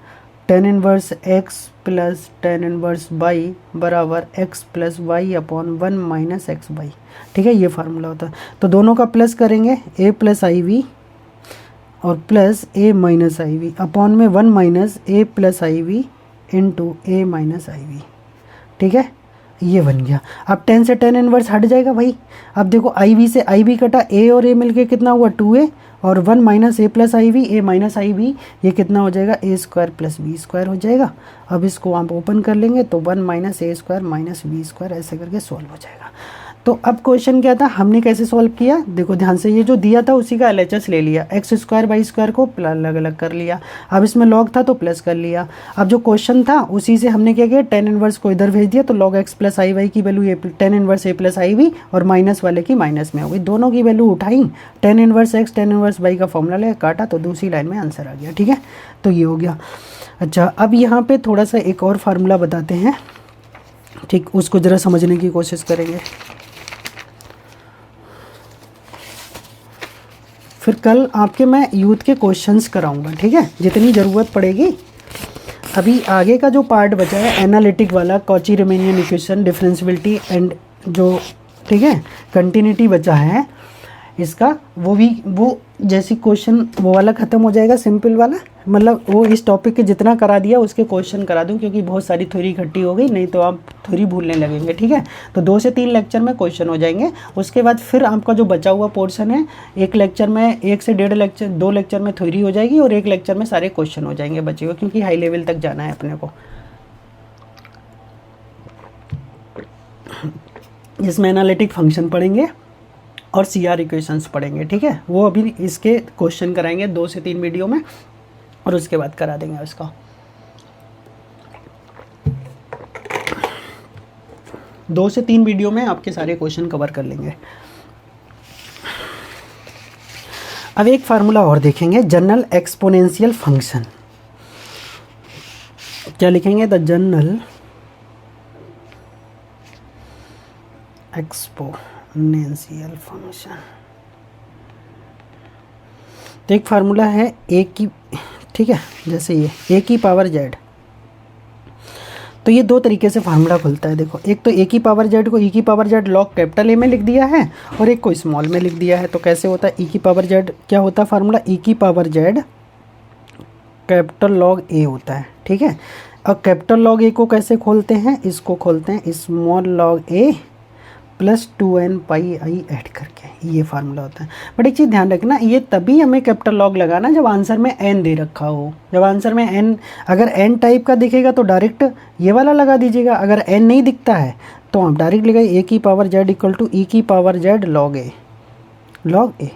[SPEAKER 1] 10 inverse x plus 10 inverse y बराबर x plus y upon 1 minus x y, ठीक है, ये फार्मूला होता है। तो दोनों का प्लस करेंगे, a प्लस आई वी और plus a minus i v upon में 1 minus a plus i v into a minus i v, ठीक है, ये बन गया। अब 10 से 10 इनवर्स हट जाएगा भाई। अब देखो आई वी से आई वी कटा, a और a मिलके कितना हुआ, 2a, और 1 minus a plus i v, a minus i v, ये कितना हो जाएगा, a square plus b square हो जाएगा। अब इसको आप ओपन कर लेंगे तो 1 minus a square minus b square, ऐसे करके सॉल्व हो जाएगा। तो अब क्वेश्चन क्या था, हमने कैसे सॉल्व किया, देखो ध्यान से, ये जो दिया था उसी का एलएचएस ले लिया, एक्स स्क्वायर बाई स्क्वायर को अलग अलग कर लिया, अब इसमें लॉग था तो प्लस कर लिया। अब जो क्वेश्चन था उसी से हमने क्या किया, टेन इनवर्स को इधर भेज दिया, तो log x plus i y की value ten inverse a plus i v, और माइनस वाले की माइनस में हो गई, दोनों की वैल्यू उठाई, ten inverse x ten inverse y का फॉर्मूला ले काटा, तो दूसरी लाइन में आंसर आ गया। ठीक है, तो ये हो गया। अच्छा, अब यहाँ पे थोड़ा सा एक और फार्मूला बताते हैं, ठीक, उसको ज़रा समझने की कोशिश करेंगे, फिर कल आपके मैं यूथ के क्वेश्चंस कराऊंगा। ठीक है, जितनी ज़रूरत पड़ेगी। अभी आगे का जो पार्ट बचा है एनालिटिक वाला, कॉची रीमेनियन इक्वेशन, डिफरेंशियबिलिटी एंड जो, ठीक है, कंटिन्यूटी बचा है इसका, वो जैसी क्वेश्चन वो वाला ख़त्म हो जाएगा, सिंपल वाला, मतलब वो इस टॉपिक के जितना करा दिया उसके क्वेश्चन करा दूं, क्योंकि बहुत सारी थ्योरी इकट्ठी हो गई, नहीं तो आप थ्योरी भूलने लगेंगे। ठीक है, तो 2 से 3 लेक्चर में क्वेश्चन हो जाएंगे। उसके बाद फिर आपका जो बचा हुआ पोर्शन है, एक लेक्चर में 1 से 1.5 लेक्चर, 2 लेक्चर में थ्योरी हो जाएगी, और 1 लेक्चर में सारे क्वेश्चन हो जाएंगे बचे हुए, क्योंकि हाई लेवल तक जाना है अपने को। इसमें एनालिटिक फंक्शन पढ़ेंगे और CR इक्वेशंस पढ़ेंगे। ठीक है, वो अभी इसके क्वेश्चन कराएंगे 2 से 3 वीडियो में, और उसके बाद करा देंगे इसका। दो से 3 वीडियो में आपके सारे क्वेश्चन कवर कर लेंगे। अब एक फार्मूला और देखेंगे, जनरल एक्सपोनेंशियल फंक्शन। क्या लिखेंगे, द जनरल एक्सपोनेंशियल फंक्शन। तो एक फार्मूला है ए की, ठीक है, जैसे ये ए की पावर जेड, तो ये 2 तरीके से फार्मूला खुलता है। देखो, एक तो ए की पावर जेड को ई की power Z log capital A में लिख दिया है, और एक को स्मॉल में लिख दिया है। तो कैसे होता है, ई की पावर जेड क्या होता है फार्मूला, ई की पावर जेड कैपिटल लॉग ए होता है। ठीक है, और कैपिटल लॉग ए को कैसे खोलते हैं, इसको खोलते हैं small log A plus 2n pi I add करके, ये फार्मूला होता है। बट एक चीज़ ध्यान रखना, ये तभी हमें कैपिटल लॉग लगाना जब आंसर में n दे रखा हो। जब आंसर में n, अगर n टाइप का दिखेगा तो डायरेक्ट ये वाला लगा दीजिएगा, अगर n नहीं दिखता है तो आप डायरेक्ट लगाइए ए की पावर जेड इक्वल टू ई की पावर जेड लॉग ए, लॉग ए।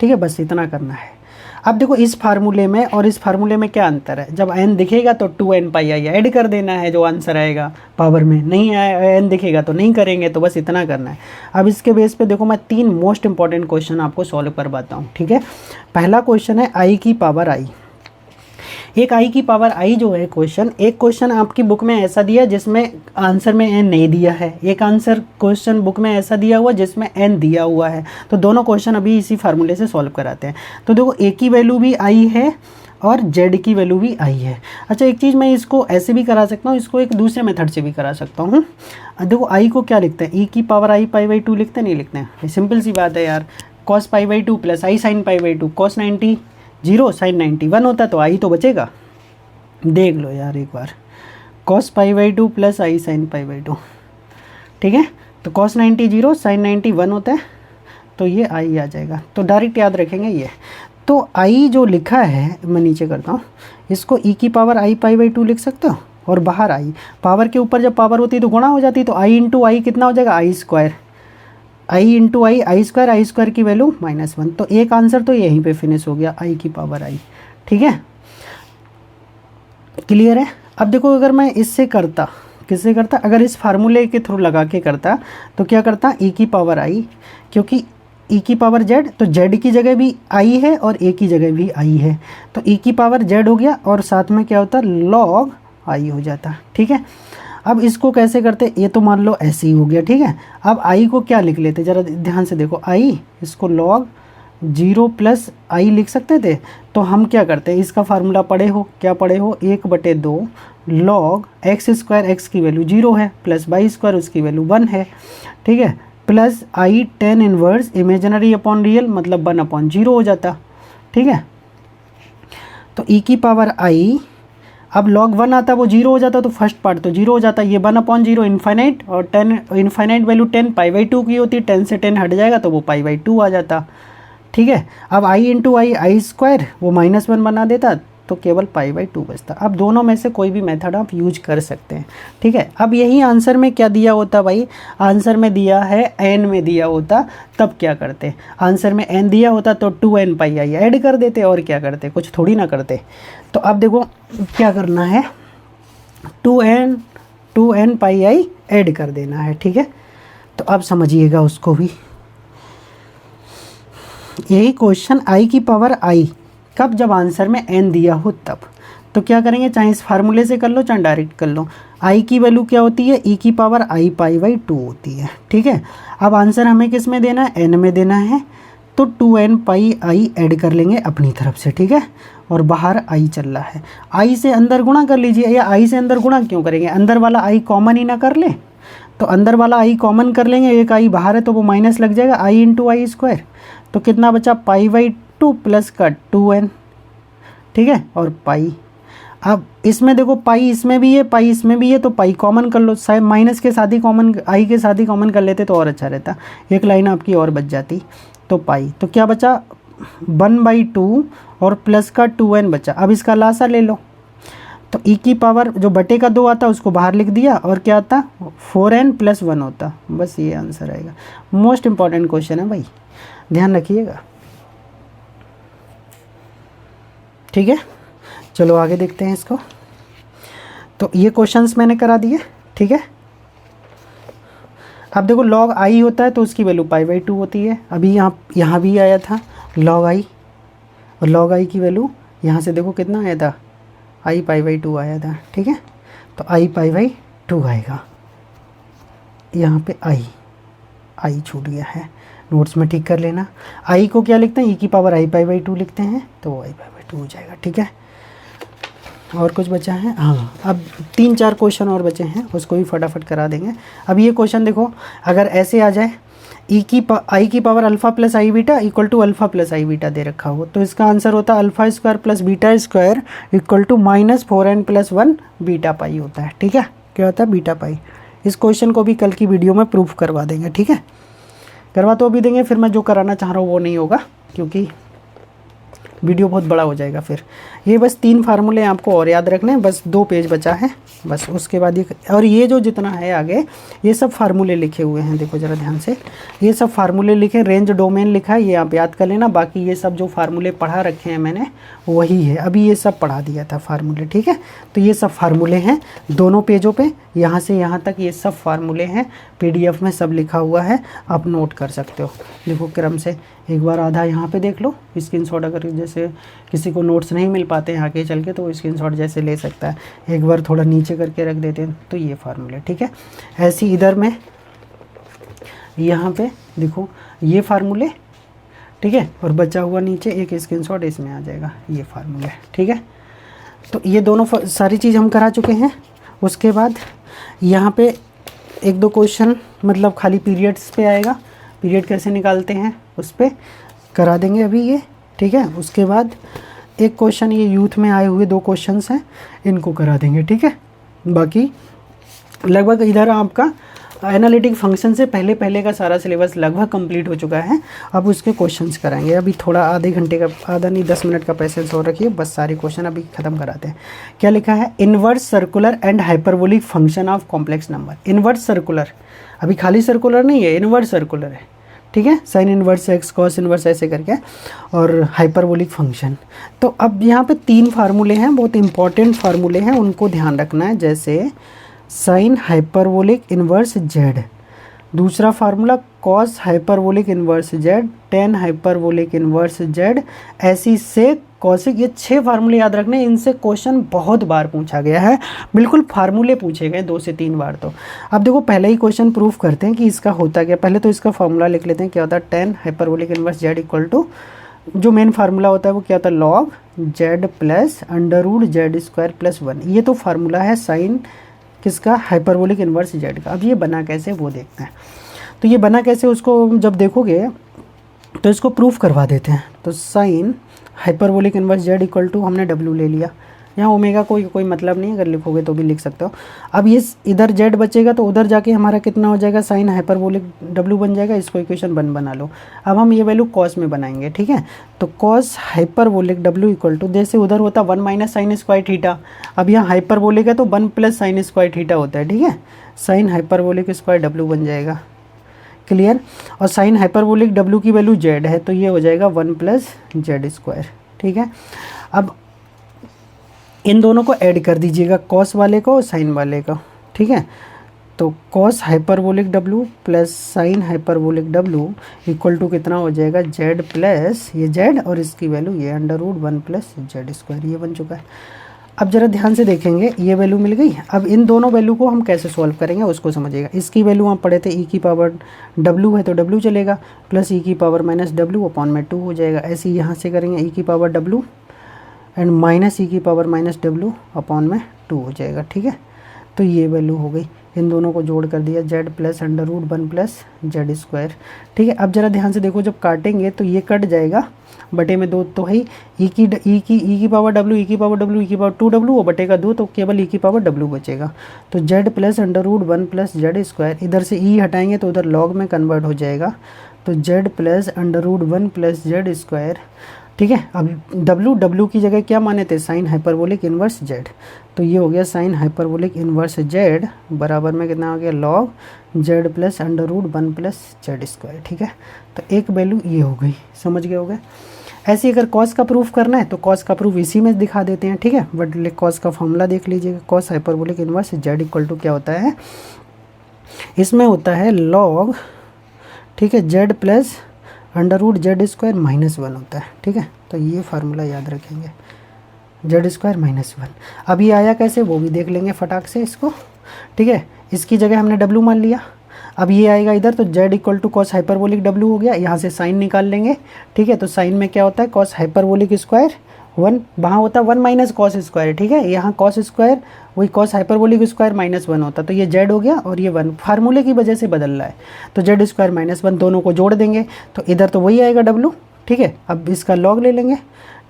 [SPEAKER 1] ठीक है, बस इतना करना है। अब देखो, इस फार्मूले में और इस फार्मूले में क्या अंतर है, जब n दिखेगा तो 2n पाई आई ऐड कर देना है, जो आंसर आएगा पावर में, नहीं आया n दिखेगा तो नहीं करेंगे, तो बस इतना करना है। अब इसके बेस पे देखो, मैं 3 मोस्ट इंपॉर्टेंट क्वेश्चन आपको सॉल्व करवाता हूँ। ठीक है, पहला क्वेश्चन है आई की पावर आई। एक आई की पावर आई जो है क्वेश्चन, एक क्वेश्चन आपकी बुक में ऐसा दिया जिसमें आंसर में n नहीं दिया है, एक आंसर क्वेश्चन बुक में ऐसा दिया हुआ जिसमें n दिया हुआ है। तो दोनों क्वेश्चन अभी इसी फार्मूले से सॉल्व कराते हैं। तो देखो, ए की वैल्यू भी आई है और जेड की वैल्यू भी आई है। अच्छा, एक चीज़ मैं इसको ऐसे भी करा सकता हूँ, इसको एक दूसरे मेथड से भी करा सकता हूँ। देखो, आई को क्या लिखते हैं, ई की पावर आई पाई बाई 2 लिखते नहीं लिखते हैं, सिंपल सी बात है यार, cos pi by 2 plus i sine pi by 2, cos 90 0 sine 90 1 होता है, तो आई तो बचेगा। देख लो यार एक बार, cos pi by 2 plus i sine pi by 2। ठीक है, तो कॉस 90 0 साइन 90 1 होता है, तो ये आई आ जाएगा। तो डायरेक्ट याद रखेंगे ये। तो आई जो लिखा है, मैं नीचे करता हूँ, इसको ई की पावर आई पाई बाई 2 लिख सकते हो, और बाहर आई, पावर के ऊपर जब पावर होती है तो गुणा हो जाती है, तो आई इंटू आई कितना हो जाएगा, आई स्क्वायर, आई इंटू आई स्क्वायर की वैल्यू -1। तो एक आंसर तो यहीं पे फिनिश हो गया, आई की पावर आई। ठीक है, क्लियर है। अब देखो, अगर मैं इससे करता, किससे करता, अगर इस फार्मूले के थ्रू लगा के करता तो क्या करता, ई की पावर आई, क्योंकि ई की पावर जेड, तो जेड की जगह भी आई है और ए की जगह भी आई है, तो ई की पावर जेड हो गया, और साथ में क्या होता, लॉग आई हो जाता। ठीक है, अब इसको कैसे करते, ये तो मान लो ऐसे ही हो गया। ठीक है, अब आई को क्या लिख लेते, ज़रा ध्यान से देखो, आई इसको लॉग 0 प्लस आई लिख सकते थे। तो हम क्या करते हैं, इसका फार्मूला पढ़े हो, क्या पढ़े हो, 1/2 लॉग एक्स स्क्वायर, एक्स की वैल्यू 0 है, प्लस वाई स्क्वायर उसकी वैल्यू 1 है। ठीक है, plus i tan inverse imaginary upon real, मतलब 1/0 हो जाता। ठीक है, तो ई की पावर आई, अब log 1 आता वो 0 हो जाता, तो फर्स्ट पार्ट तो 0 हो जाता, ये 1/0 इन्फाइनाइट, और 10 इन्फाइनाइट वैल्यू 10 पाई बाई 2 की होती, 10 से 10 हट जाएगा तो वो पाई बाई 2 आ जाता। ठीक है, अब आई इंटू आई, आई स्क्वायर वो -1 बना देता, तो केवल π/2 बचता। अब दोनों में से कोई भी मेथड आप यूज कर सकते हैं, ठीक है। अब यही आंसर में क्या दिया होता भाई, आंसर में दिया है n में दिया होता, तब क्या करते, आंसर में n दिया होता तो 2n/i ऐड कर देते और क्या करते, कुछ थोड़ी ना करते। तो अब देखो क्या करना है, 2n/i ऐड कर देना है, ठीक है। तो अब समझिएगा उसको भी, यही क्वेश्चन i की पावर i कब, जब आंसर में n दिया हो तब। तो क्या करेंगे, चाहे इस फार्मूले से कर लो चाहे डायरेक्ट कर लो। i की वैल्यू क्या होती है, e की पावर i π/2 होती है, ठीक है। अब आंसर हमें किस में देना है, n में देना है, तो 2n/i ऐड कर लेंगे अपनी तरफ से, ठीक है। और बाहर i चल रहा है, i से अंदर गुणा कर लीजिए, या i से अंदर गुणा क्यों करेंगे, अंदर वाला i कॉमन ही ना कर ले, तो अंदर वाला i कॉमन कर लेंगे, एक i बाहर है तो वो माइनस लग जाएगा, i × i², तो कितना बचा π/2 प्लस का 2n, ठीक है, और पाई। अब इसमें देखो पाई इसमें भी है, पाई इसमें भी है, तो पाई कॉमन कर लो, शायद माइनस के साथ ही कॉमन, आई के साथ ही कॉमन कर लेते तो और अच्छा रहता, एक लाइन आपकी और बच जाती। तो पाई, तो क्या बचा 1/2 और प्लस का 2n बचा। अब इसका लासा ले लो, तो e की पावर जो बटे का 2 आता उसको बाहर लिख दिया, और क्या आता 4n + 1 होता, बस ये आंसर आएगा। मोस्ट इंपॉर्टेंट क्वेश्चन है भाई, ध्यान रखिएगा, ठीक है। चलो आगे देखते हैं इसको। तो ये क्वेश्चंस मैंने करा दिए, ठीक है। अब देखो log i होता है तो उसकी वैल्यू π/2 होती है, अभी यहाँ भी आया था log i, और log i की वैल्यू यहाँ से देखो कितना आया था, i π/2 आया था, ठीक है। तो i π/2 आएगा, यहाँ पे i छूट गया है, नोट्स में ठीक कर लेना। i को क्या लिखते हैं, e की पावर i π/2 लिखते हैं, तो वो i π/2 हो जाएगा, ठीक है। और कुछ बचा है, हाँ अब 3-4 क्वेश्चन और बचे हैं, उसको भी फटाफट करा देंगे। अब ये क्वेश्चन देखो, अगर ऐसे आ जाए आई की पावर α + i β = α + i β दे रखा हो, तो इसका आंसर होता है α² + β² = -4n + 1 बीटा पाई होता है, ठीक है। क्या होता है, बीटा पाई। इस क्वेश्चन को भी कल की वीडियो में प्रूफ करवा देंगे, ठीक है। करवा तो अभी देंगे, फिर मैं जो कराना चाह रहा हूँ वो नहीं होगा, क्योंकि वीडियो बहुत बड़ा हो जाएगा फिर। ये बस 3 फार्मूले आपको और याद रखने हैं, बस 2 पेज बचा है बस, उसके बाद ये, और ये जो जितना है आगे ये सब फार्मूले लिखे हुए हैं, देखो ज़रा ध्यान से, ये सब फार्मूले लिखे, रेंज डोमेन लिखा है, ये आप याद कर लेना। बाकी ये सब जो फार्मूले पढ़ा रखे हैं मैंने वही है, अभी ये सब पढ़ा दिया था फार्मूले, ठीक है। तो ये सब फार्मूले हैं दोनों पेजों पे, यहाँ से यहाँ तक ये सब फार्मूले हैं, PDF में सब लिखा हुआ है, आप नोट कर सकते हो। देखो क्रम से एक बार आधा यहाँ पे देख लो, स्क्रीनशॉट अगर जैसे किसी को नोट्स नहीं मिल पाते हैं आगे चल के, तो वो स्क्रीनशॉट जैसे ले सकता है। एक बार थोड़ा नीचे करके रख देते हैं, तो ये फार्मूले, ठीक है। ऐसे इधर में यहाँ पे देखो ये फार्मूले, ठीक है, और बचा हुआ नीचे एक स्क्रीनशॉट इसमें आ जाएगा, ये फार्मूले, ठीक है। तो ये दोनों सारी चीज़ हम करा चुके हैं। उसके बाद यहाँ पे 1-2 क्वेश्चन मतलब खाली पीरियड्स पे आएगा, पीरियड कैसे निकालते हैं उस पर करा देंगे अभी ये, ठीक है। उसके बाद एक क्वेश्चन ये यूथ में आए हुए 2 क्वेश्चंस हैं, इनको करा देंगे, ठीक है। बाकी लगभग इधर आपका एनालिटिक फंक्शन से पहले का सारा सिलेबस लगभग कंप्लीट हो चुका है। अब उसके क्वेश्चंस कराएंगे, अभी थोड़ा आधे घंटे का, आधा नहीं 10 मिनट का पेशेंस और रखिए, बस सारे क्वेश्चन अभी ख़त्म कराते हैं। क्या लिखा है, inverse circular and hyperbolic function of complex number. Inverse circular, अभी खाली सर्कुलर नहीं है, इनवर्स सर्कुलर है, ठीक है, sine inverse x cos inverse ऐसे करके, और हाइपरबोलिक फंक्शन। तो अब यहाँ पे 3 फार्मूले हैं, बहुत इंपॉर्टेंट फार्मूले हैं, उनको ध्यान रखना है। जैसे साइन हाइपरबोलिक इनवर्स z, दूसरा formula cos hyperbolic inverse z, tan hyperbolic inverse z, ऐसी से कॉसिक, ये 6 फार्मूले याद रखने। इनसे क्वेश्चन बहुत बार पूछा गया है, बिल्कुल फार्मूले पूछे गए 2 से 3 बार। तो अब देखो पहले ही क्वेश्चन प्रूफ करते हैं कि इसका होता क्या। पहले तो इसका फार्मूला लिख लेते हैं, क्या होता है, टेन हाइपरबोलिक इनवर्स z = जो मेन फार्मूला होता है वो क्या होता है, log z + √z² + 1। ये तो फार्मूला है साइन किसका, हाइपरबोलिक इनवर्स z का। अब ये बना कैसे वो देखते हैं। तो ये बना कैसे उसको जब देखोगे तो इसको प्रूफ करवा देते हैं। तो साइन हाइपरबोलिक इनवर्स z = हमने w ले लिया, यहाँ ओमेगा कोई मतलब नहीं, अगर लिखोगे तो भी लिख सकते हो। अब ये इधर जेड बचेगा तो उधर जाके हमारा कितना हो जाएगा, साइन हाइपरबोलिक डब्ल्यू बन जाएगा। इसको इक्वेशन 1 बना लो। अब हम ये वैल्यू कॉस में बनाएंगे, ठीक है। तो cos hyperbolic W equal to, जैसे उधर होता 1 माइनस साइन स्क्वायर थीटा, अब यहाँ हाइपरबोलिक है तो 1 प्लस साइन स्क्वायर थीटा होता है, ठीक है। साइन हाइपरबोलिक स्क्वायर डब्ल्यू बन जाएगा, क्लियर। और साइन हाइपरबोलिक डब्ल्यू की वैल्यू जेड है तो ये हो जाएगा 1 प्लस जेड स्क्वायर, ठीक है। अब इन दोनों को ऐड कर दीजिएगा, कॉस वाले को और साइन वाले को, ठीक है। तो cos hyperbolic W plus sine hyperbolic W equal to कितना हो जाएगा, जेड प्लस ये जेड और इसकी वैल्यू ये √1 प्लस जेड स्क्वायर, ये बन चुका है। अब जरा ध्यान से देखेंगे, ये वैल्यू मिल गई। अब इन दोनों वैल्यू को हम कैसे सॉल्व करेंगे उसको समझिएगा। इसकी वैल्यू हम पढ़े थे, ई की पावर डब्ल्यू है तो डब्ल्यू चलेगा, प्लस ई की पावर माइनस डब्ल्यू अपॉन में 2 हो जाएगा। ऐसे ही यहाँ से करेंगे, ई की पावर डब्ल्यू एंड माइनस ई की पावर माइनस डब्ल्यू अपॉन में 2 हो जाएगा, ठीक है। तो ये वैल्यू हो गई, इन दोनों को जोड़ कर दिया, Z plus √1 plus Z square, ठीक है। अब जरा ध्यान से देखो, जब काटेंगे तो ये कट जाएगा, बटे में 2 तो है, ई की पावर डब्ल्यू, ई की पावर डब्ल्यू, ई की पावर 2w और बटे का 2 तो केवल ई की पावर डब्ल्यू बचेगा। तो Z plus √1 plus Z square, इधर से ई हटाएंगे तो उधर लॉग में कन्वर्ट हो जाएगा, तो Z plus √1 plus Z square, ठीक है। अब डब्ल्यू की जगह क्या माने थे, साइन हाइपरबोलिक इन्वर्स जेड, तो ये हो गया साइन हाइपरबोलिक इन्वर्स जेड बराबर में कितना हो गया, log z plus √1 plus Z square, ठीक है। तो एक वैल्यू ये हो गई, समझ गए हो गए। ऐसे अगर कॉस का प्रूफ करना है तो कॉस का प्रूफ इसी में दिखा देते हैं, ठीक है। बट कॉस का फॉर्मूला देख लीजिएगा, cos hyperbolic inverse z equal to क्या होता है, इसमें होता है लॉग, ठीक है, जेड प्लस √जेड स्क्वायर -1 होता है, ठीक है। तो ये फार्मूला याद रखेंगे, जेड स्क्वायर -1। अब ये आया कैसे वो भी देख लेंगे फटाक से इसको, ठीक है। इसकी जगह हमने डब्ल्यू मान लिया, अब ये आएगा इधर तो z equal to cos hyperbolic डब्ल्यू हो गया, यहाँ से साइन निकाल लेंगे, ठीक है। तो साइन में क्या होता है, कॉस हाइपरबोलिक स्क्वायर 1, वहाँ होता है 1 माइनस कॉस स्क्वायर, ठीक है। यहाँ कॉस स्क्वायर वही कॉस हाइपरबोलिक स्क्वायर -1 होता, तो ये जेड हो गया और ये 1 फार्मूले की वजह से बदल रहा है, तो जेड स्क्वायर -1 दोनों को जोड़ देंगे तो इधर तो वही आएगा डब्ल्यू, ठीक है। अब इसका लॉग ले लेंगे,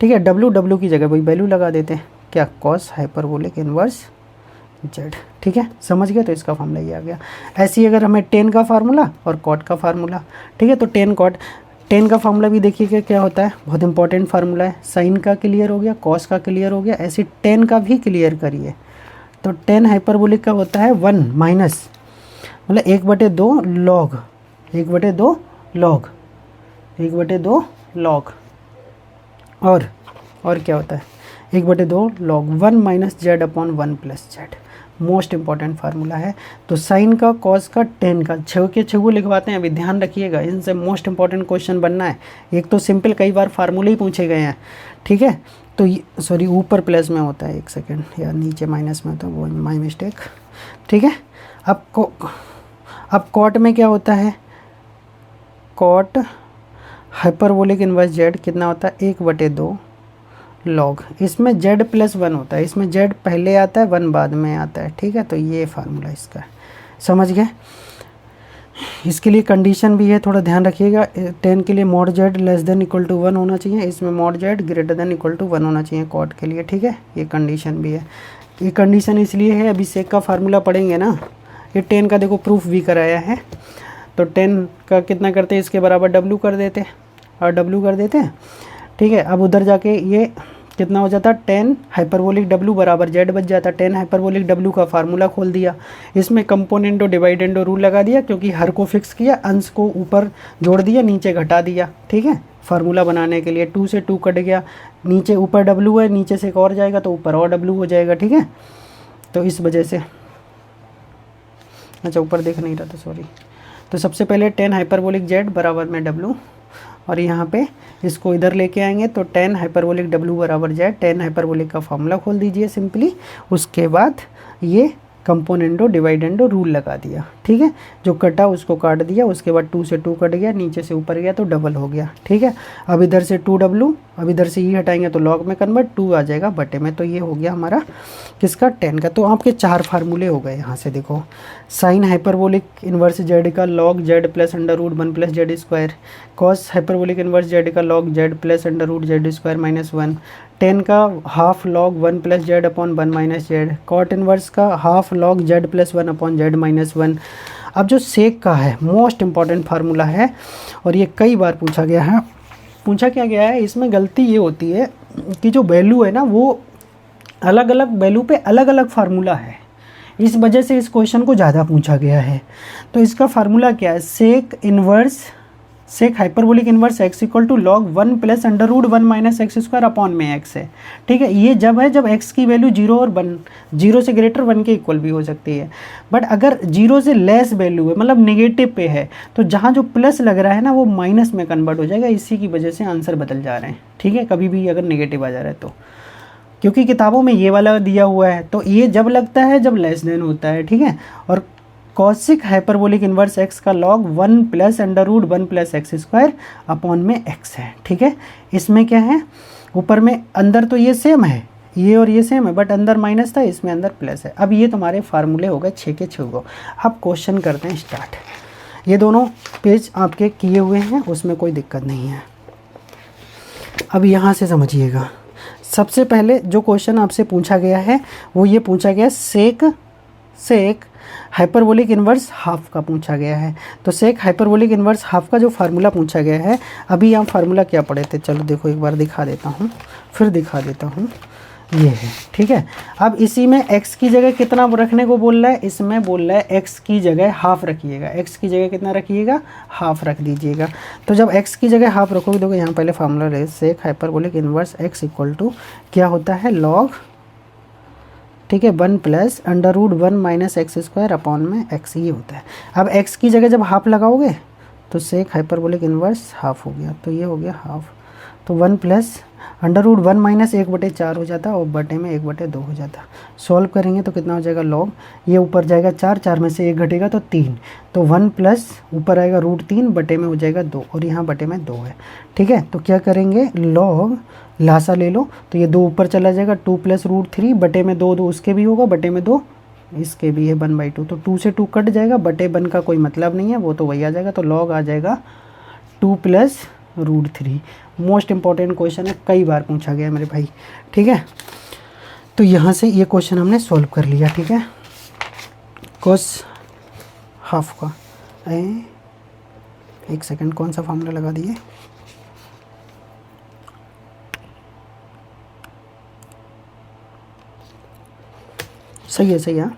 [SPEAKER 1] ठीक है, डब्ल्यू की जगह वही वैल्यू लगा देते हैं, क्या, कॉस हाइपरबोलिक इन्वर्स जेड, ठीक है, समझ गए। तो इसका फार्मूला ये आ गया। ऐसे ही अगर हमें टेन का फार्मूला और कॉट का फार्मूला, ठीक है, तो टेन का फार्मूला भी देखिए क्या होता है, बहुत इंपॉर्टेंट फार्मूला है। साइन का क्लियर हो गया, कॉस का क्लियर हो गया, ऐसे टेन का भी क्लियर करिए। तो टेन हाइपरबोलिक का होता है 1 माइनस, मतलब 1/2 लॉग, 1/2 लॉग, 1/2 लॉग, और क्या होता है 1/2 log 1 minus Z upon 1 plus Z, most important formula है। तो साइन का, कॉस का, टेन का, 6 के 6 लिखवाते हैं। अभी ध्यान रखिएगा, इनसे मोस्ट इंपॉर्टेंट क्वेश्चन बनना है। एक तो सिंपल, कई बार फार्मूले ही पूछे गए हैं, ठीक है। तो सॉरी, ऊपर प्लस में होता है, एक सेकेंड, या नीचे माइनस में होता है, वो माई मिस्टेक, ठीक है। अब कॉट में क्या होता है, कॉट हाइपरबोलिक इन्वर्स जेड कितना होता है, 1/2 लॉग, इसमें z +1 होता है, इसमें z पहले आता है 1 बाद में आता है, ठीक है। तो ये फार्मूला इसका है, समझ गए। इसके लिए कंडीशन भी है, थोड़ा ध्यान रखिएगा। 10 के लिए mod z <= 1 होना चाहिए, इसमें mod z <= 1 होना चाहिए कॉट के लिए, ठीक है। ये कंडीशन भी है। ये कंडीशन इसलिए है, अभी सेक का फार्मूला पढ़ेंगे ना, ये 10 का देखो प्रूफ भी कराया है। तो 10 का कितना करते हैं, इसके बराबर w कर देते हैं और w कर देते हैं, ठीक है। अब उधर जाके ये कितना हो जाता है, 10 हाइपरबोलिक w बराबर z बच जाता है। 10 हाइपरबोलिक w का फार्मूला खोल दिया, इसमें कंपोनेंटो डिवाइडेंडो रूल लगा दिया, क्योंकि हर को फिक्स किया, अंश को ऊपर जोड़ दिया, नीचे घटा दिया, ठीक है। फार्मूला बनाने के लिए 2 से 2 कट गया, नीचे ऊपर w है, नीचे से एक और जाएगा तो ऊपर और w हो जाएगा, ठीक है। तो इस वजह से, अच्छा ऊपर देख नहीं रहा था, सॉरी। तो सबसे पहले 10 हाइपरबोलिक z बराबर में w, और यहाँ पे इसको इधर लेके आएंगे तो 10 हाइपरबोलिक w बराबर z, 10 हाइपरबोलिक का फॉर्मूला खोल दीजिए सिंपली। उसके बाद ये कंपोनेंडो डिवाइडेंडो रूल लगा दिया, ठीक है। जो कटा उसको काट दिया, उसके बाद 2 से 2 कट गया, नीचे से ऊपर गया तो डबल हो गया, ठीक है। अब इधर से 2w, अब इधर से ये हटाएंगे तो लॉग में कन्वर्ट, 2 आ जाएगा बटे में। तो ये हो गया हमारा किसका, 10 का। तो आपके 4 फार्मूले हो गए। यहाँ से देखो, साइन हाइपरबोलिक इन्वर्स जेड का log z plus √1 plus Z square, cos hyperbolic inverse z का log z plus √Z square -1, tan का half log 1 plus z upon 1 minus z, cot inverse का half log z plus 1 upon z minus 1। अब जो सेक का है most important formula है और ये कई बार पूछा गया है। पूछा क्या गया है, इसमें गलती ये होती है कि जो वैल्यू है ना वो अलग अलग वैल्यू पे अलग अलग फार्मूला है, इस वजह से इस क्वेश्चन को ज़्यादा पूछा गया है। तो इसका फार्मूला क्या है, sec hyperbolic inverse x equal to log 1 plus under root 1 minus x square upon में एक्स है। ठीक है, ये जब है जब एक्स की वैल्यू 0 और 1, 0 से ग्रेटर 1 के इक्वल भी हो सकती है। बट अगर 0 से लेस वैल्यू है मतलब नेगेटिव पे है तो जहाँ जो प्लस लग रहा है ना वो माइनस में कन्वर्ट हो जाएगा, इसी की वजह से आंसर बदल जा रहे हैं। ठीक है, कभी भी अगर नेगेटिव आ जा रहा है तो, क्योंकि किताबों में ये वाला दिया हुआ है तो ये जब लगता है जब लेस देन होता है। ठीक है, और कॉसिक हाइपरबोलिक इन्वर्स एक्स का log 1 plus under root 1 plus x square upon में एक्स है। ठीक है, इसमें क्या है, ऊपर में अंदर तो ये सेम है, ये और ये सेम है, बट अंदर माइनस था, इसमें अंदर प्लस है। अब ये तुम्हारे फार्मूले हो गए 6 के 6 को। अब क्वेश्चन करते हैं स्टार्ट। ये दोनों पेज आपके किए हुए हैं, उसमें कोई दिक्कत नहीं है। अब यहाँ से समझिएगा, सबसे पहले जो क्वेश्चन आपसे पूछा गया है वो ये पूछा गया सेक हाइपरबोलिक इन्वर्स हाफ का पूछा गया है। तो सेक हाइपरबोलिक इन्वर्स हाफ का जो फार्मूला पूछा गया है, अभी हम फार्मूला क्या पढ़े थे, चलो देखो एक बार दिखा देता हूँ, फिर दिखा देता हूँ, ये है। ठीक है, अब इसी में x की जगह कितना रखने को बोल रहा है, इसमें बोल रहा है x की जगह हाफ रखिएगा, x की जगह कितना रखिएगा, हाफ रख दीजिएगा। तो जब x की जगह हाफ रखोगे, देखो यहाँ पहले फार्मूला ले, sec hyperbolic inverse x equal to क्या होता है, लॉग, ठीक है, 1 plus under root 1 minus x square upon में x, ये होता है। अब x की जगह जब हाफ लगाओगे तो सेक हाइपरबोलिक इन्वर्स हाफ हो गया, तो ये हो गया हाफ। तो 1 प्लस अंडर रूट 1 माइनस 1/4 हो जाता और बटे में 1/2 हो जाता। सॉल्व करेंगे तो कितना हो जाएगा, लॉग, ये ऊपर जाएगा 4, 4 में से 1 घटेगा तो 3, तो 1 प्लस ऊपर आएगा रूट 3, बटे में हो जाएगा 2 और यहाँ बटे में 2 है। ठीक है, तो क्या करेंगे, लॉग लासा ले लो, तो ये 2 ऊपर चला जाएगा, 2 प्लस रूट 3 बटे में 2, 2 उसके भी होगा, बटे में 2 इसके भी है, 1/2। तो 2 से 2 कट जाएगा, बटे 1 का कोई मतलब नहीं है, वो तो वही आ जाएगा। तो लॉग आ जाएगा 2 plus root 3। Most important question है, कई बार पूछा गया मेरे भाई। ठीक है, तो यहाँ से ये क्वेश्चन हमने सॉल्व कर लिया। ठीक है, कोस हाफ का, एक सेकंड, कौन सा फार्मूला लगा दिए, सही है, सही है।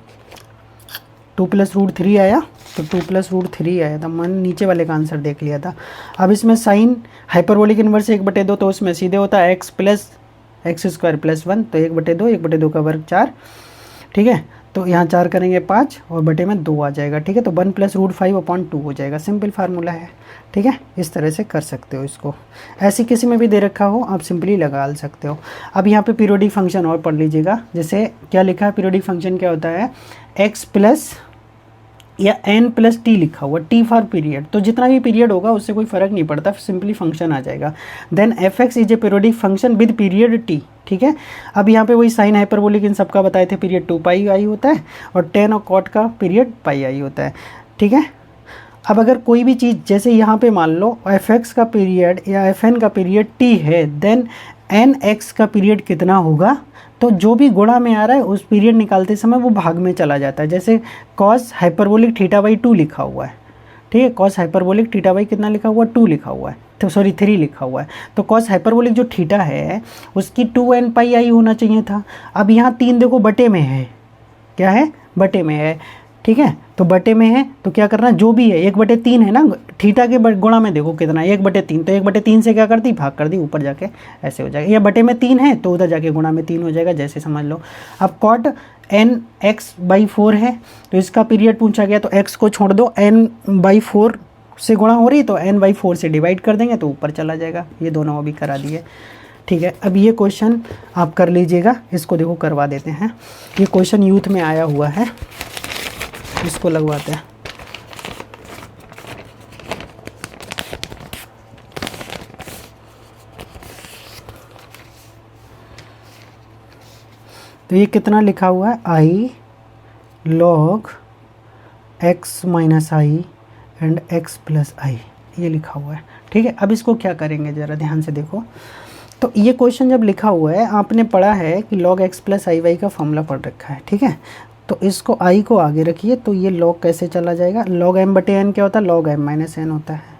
[SPEAKER 1] 2 प्लस रूट 3 आया, तो 2 प्लस रूट 3 आया था, मन नीचे वाले का आंसर देख लिया था। अब इसमें साइन हाइपरबोलिक इन्वर्स 1/2, तो उसमें सीधे होता है x plus x square plus 1, तो 1/2, 1/2 का वर्ग 4। ठीक है, तो यहाँ 4 करेंगे 5 और बटे में 2 आ जाएगा। ठीक है, तो 1 प्लस रूट 5 अपॉन 2 हो जाएगा, सिंपल फार्मूला है। ठीक है, इस तरह से कर सकते हो इसको, ऐसी किसी में भी दे रखा हो आप सिंपली लगा सकते हो। अब यहाँ पे पीरियोडिक फंक्शन और पढ़ लीजिएगा, जैसे क्या लिखा है, पीरियोडिक फंक्शन क्या होता है, x प्लस या n प्लस टी लिखा हुआ, टी फॉर पीरियड, तो जितना भी पीरियड होगा उससे कोई फर्क नहीं पड़ता, सिंपली फंक्शन आ जाएगा। Then f x is a periodic function with period t. ठीक है, अब यहाँ पे वही साइन हाइपरबोलिक इन सबका बताए थे, पीरियड 2πi होता है और टेन और कॉट का पीरियड πi होता है। ठीक है, अब अगर कोई भी चीज़, जैसे यहाँ पे मान लो एफ एक्स का पीरियड या एफ एन का पीरियड टी है, देन एन एक्स का पीरियड कितना होगा, तो जो भी गुणा में आ रहा है उस पीरियड निकालते समय वो भाग में चला जाता है। जैसे कॉस हाइपरबोलिक θ/2 लिखा हुआ है, ठीक है, कॉस हाइपरबोलिक θ/, कितना लिखा हुआ है, 2 लिखा हुआ है, तो सॉरी 3 लिखा हुआ है। तो कॉस हाइपरबोलिक जो थीटा है उसकी 2nπi होना चाहिए था। अब यहाँ 3 देखो बटे में है, क्या है, बटे में है। ठीक है, तो बटे में है तो क्या करना, जो भी है 1/3 है ना, थीटा के गुणा में देखो कितना है, 1/3, तो 1/3 से क्या कर दी, भाग कर दी, ऊपर जाके ऐसे हो जाएगा। या बटे में 3 है तो उधर जाके गुणा में 3 हो जाएगा, जैसे समझ लो। अब कॉट n(x/4) है, तो इसका पीरियड पूछा गया, तो x को छोड़ दो, n/4 से गुणा हो रही तो n/4 से डिवाइड कर देंगे तो ऊपर चला जाएगा। ये दोनों अभी करा दिए। ठीक है, अब ये क्वेश्चन आप कर लीजिएगा, इसको देखो करवा देते हैं। ये क्वेश्चन यूथ में आया हुआ है, इसको लगवाते हैं। तो ये कितना लिखा हुआ है, i log x minus i and x plus i, ये लिखा हुआ है। ठीक है, अब इसको क्या करेंगे ज़रा ध्यान से देखो। तो ये क्वेश्चन जब लिखा हुआ है, आपने पढ़ा है कि log x plus i y का फॉर्मूला पढ़ रखा है, ठीक है। तो इसको i को आगे रखिए, तो ये log कैसे चला जाएगा, log m बटे n क्या होता है, log m माइनस n होता है,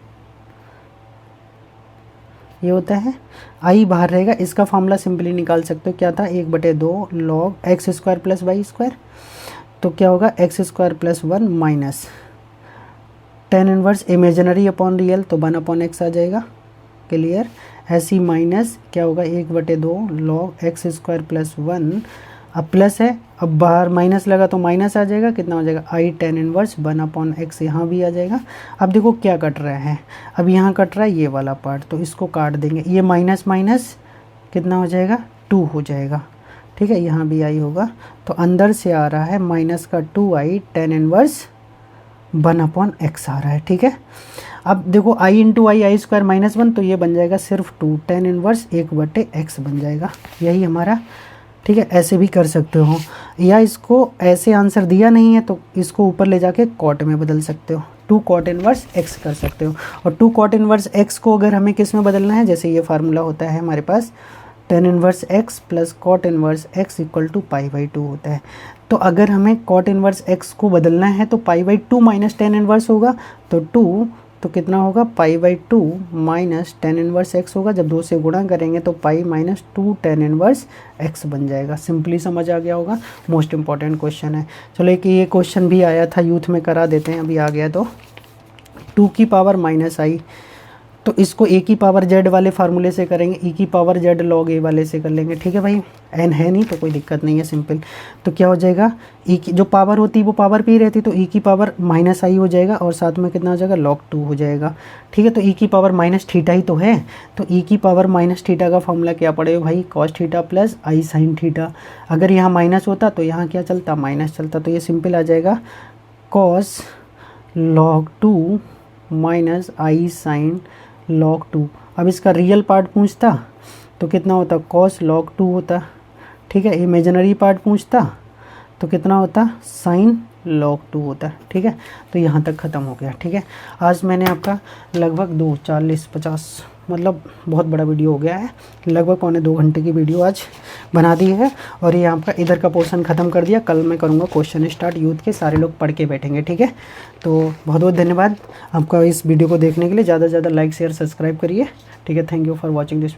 [SPEAKER 1] ये होता है। i बाहर रहेगा, इसका फॉर्मूला सिंपली निकाल सकते हो, क्या था 1/2 log x square plus y square. तो क्या होगा x square plus 1 minus tan inverse imaginary upon real, तो 1/x आ जाएगा, क्लियर। ऐसी माइनस क्या होगा 1/2 log x स्क्वायर प्लस 1, अब प्लस है, अब बाहर माइनस लगा तो माइनस आ जाएगा, कितना हो जाएगा i tan इनवर्स 1/x, यहाँ भी आ जाएगा। अब देखो क्या कट रहा है, अब यहाँ कट रहा है ये वाला पार्ट, तो इसको काट देंगे, ये माइनस माइनस कितना हो जाएगा 2 हो जाएगा, ठीक है। यहाँ भी i होगा, तो अंदर से आ रहा है माइनस का 2i tan इनवर्स 1/x आ रहा है, ठीक है। अब देखो i into I square minus 1, तो ये बन जाएगा सिर्फ 2 tan इनवर्स 1/x बन जाएगा, यही हमारा, ठीक है। ऐसे भी कर सकते हो, या इसको ऐसे आंसर दिया नहीं है तो इसको ऊपर ले जाके कॉट में बदल सकते हो, 2 cot इनवर्स x कर सकते हो। और 2 cot इनवर्स x को अगर हमें किस में बदलना है, जैसे ये फार्मूला होता है हमारे पास tan inverse x plus cot inverse x equal to π/2 होता है। तो अगर हमें cot इनवर्स x को बदलना है तो π/2 माइनस tan इनवर्स होगा, तो 2 तो कितना होगा π/2 माइनस tan इनवर्स x होगा, जब 2 से गुणा करेंगे तो pi minus 2 tan inverse x बन जाएगा। सिंपली समझ आ गया होगा, मोस्ट इंपॉर्टेंट क्वेश्चन है। चलो एक ये क्वेश्चन भी आया था यूथ में, करा देते हैं, अभी आ गया। तो 2 की पावर माइनस आई, तो इसको a की पावर z वाले फार्मूले से करेंगे, e की पावर z log a वाले से कर लेंगे, ठीक है भाई। n है नहीं तो कोई दिक्कत नहीं है, सिंपल। तो क्या हो जाएगा, e की जो पावर होती वो पावर पे ही रहती, तो e की पावर माइनस आई हो जाएगा, और साथ में कितना हो जाएगा log 2 हो जाएगा, ठीक है। तो e की पावर माइनस थीटा ही तो है, तो e की पावर माइनस थीटा का फॉर्मूला क्या पड़ेगा भाई, cos theta plus i sine theta. अगर यहाँ माइनस होता तो यहाँ क्या चलता, माइनस चलता, तो ये सिंपल आ जाएगा cos log 2 माइनस आई साइन log 2। अब इसका रियल पार्ट पूछता तो कितना होता, cos log 2 होता, ठीक है। इमेजिनरी पार्ट पूछता तो कितना होता, sin log 2 होता, ठीक है। तो यहाँ तक ख़त्म हो गया, ठीक है। आज मैंने आपका लगभग 2:40-50 मतलब बहुत बड़ा वीडियो हो गया है, लगभग 1.25 घंटे की वीडियो आज बना दी है, और ये आपका इधर का पोर्शन ख़त्म कर दिया। कल मैं करूँगा क्वेश्चन स्टार्ट, यूथ के सारे लोग पढ़ के बैठेंगे, ठीक है। तो बहुत बहुत धन्यवाद आपका इस वीडियो को देखने के लिए, ज़्यादा से ज़्यादा लाइक शेयर सब्सक्राइब करिए, ठीक है। Thank you for watching this.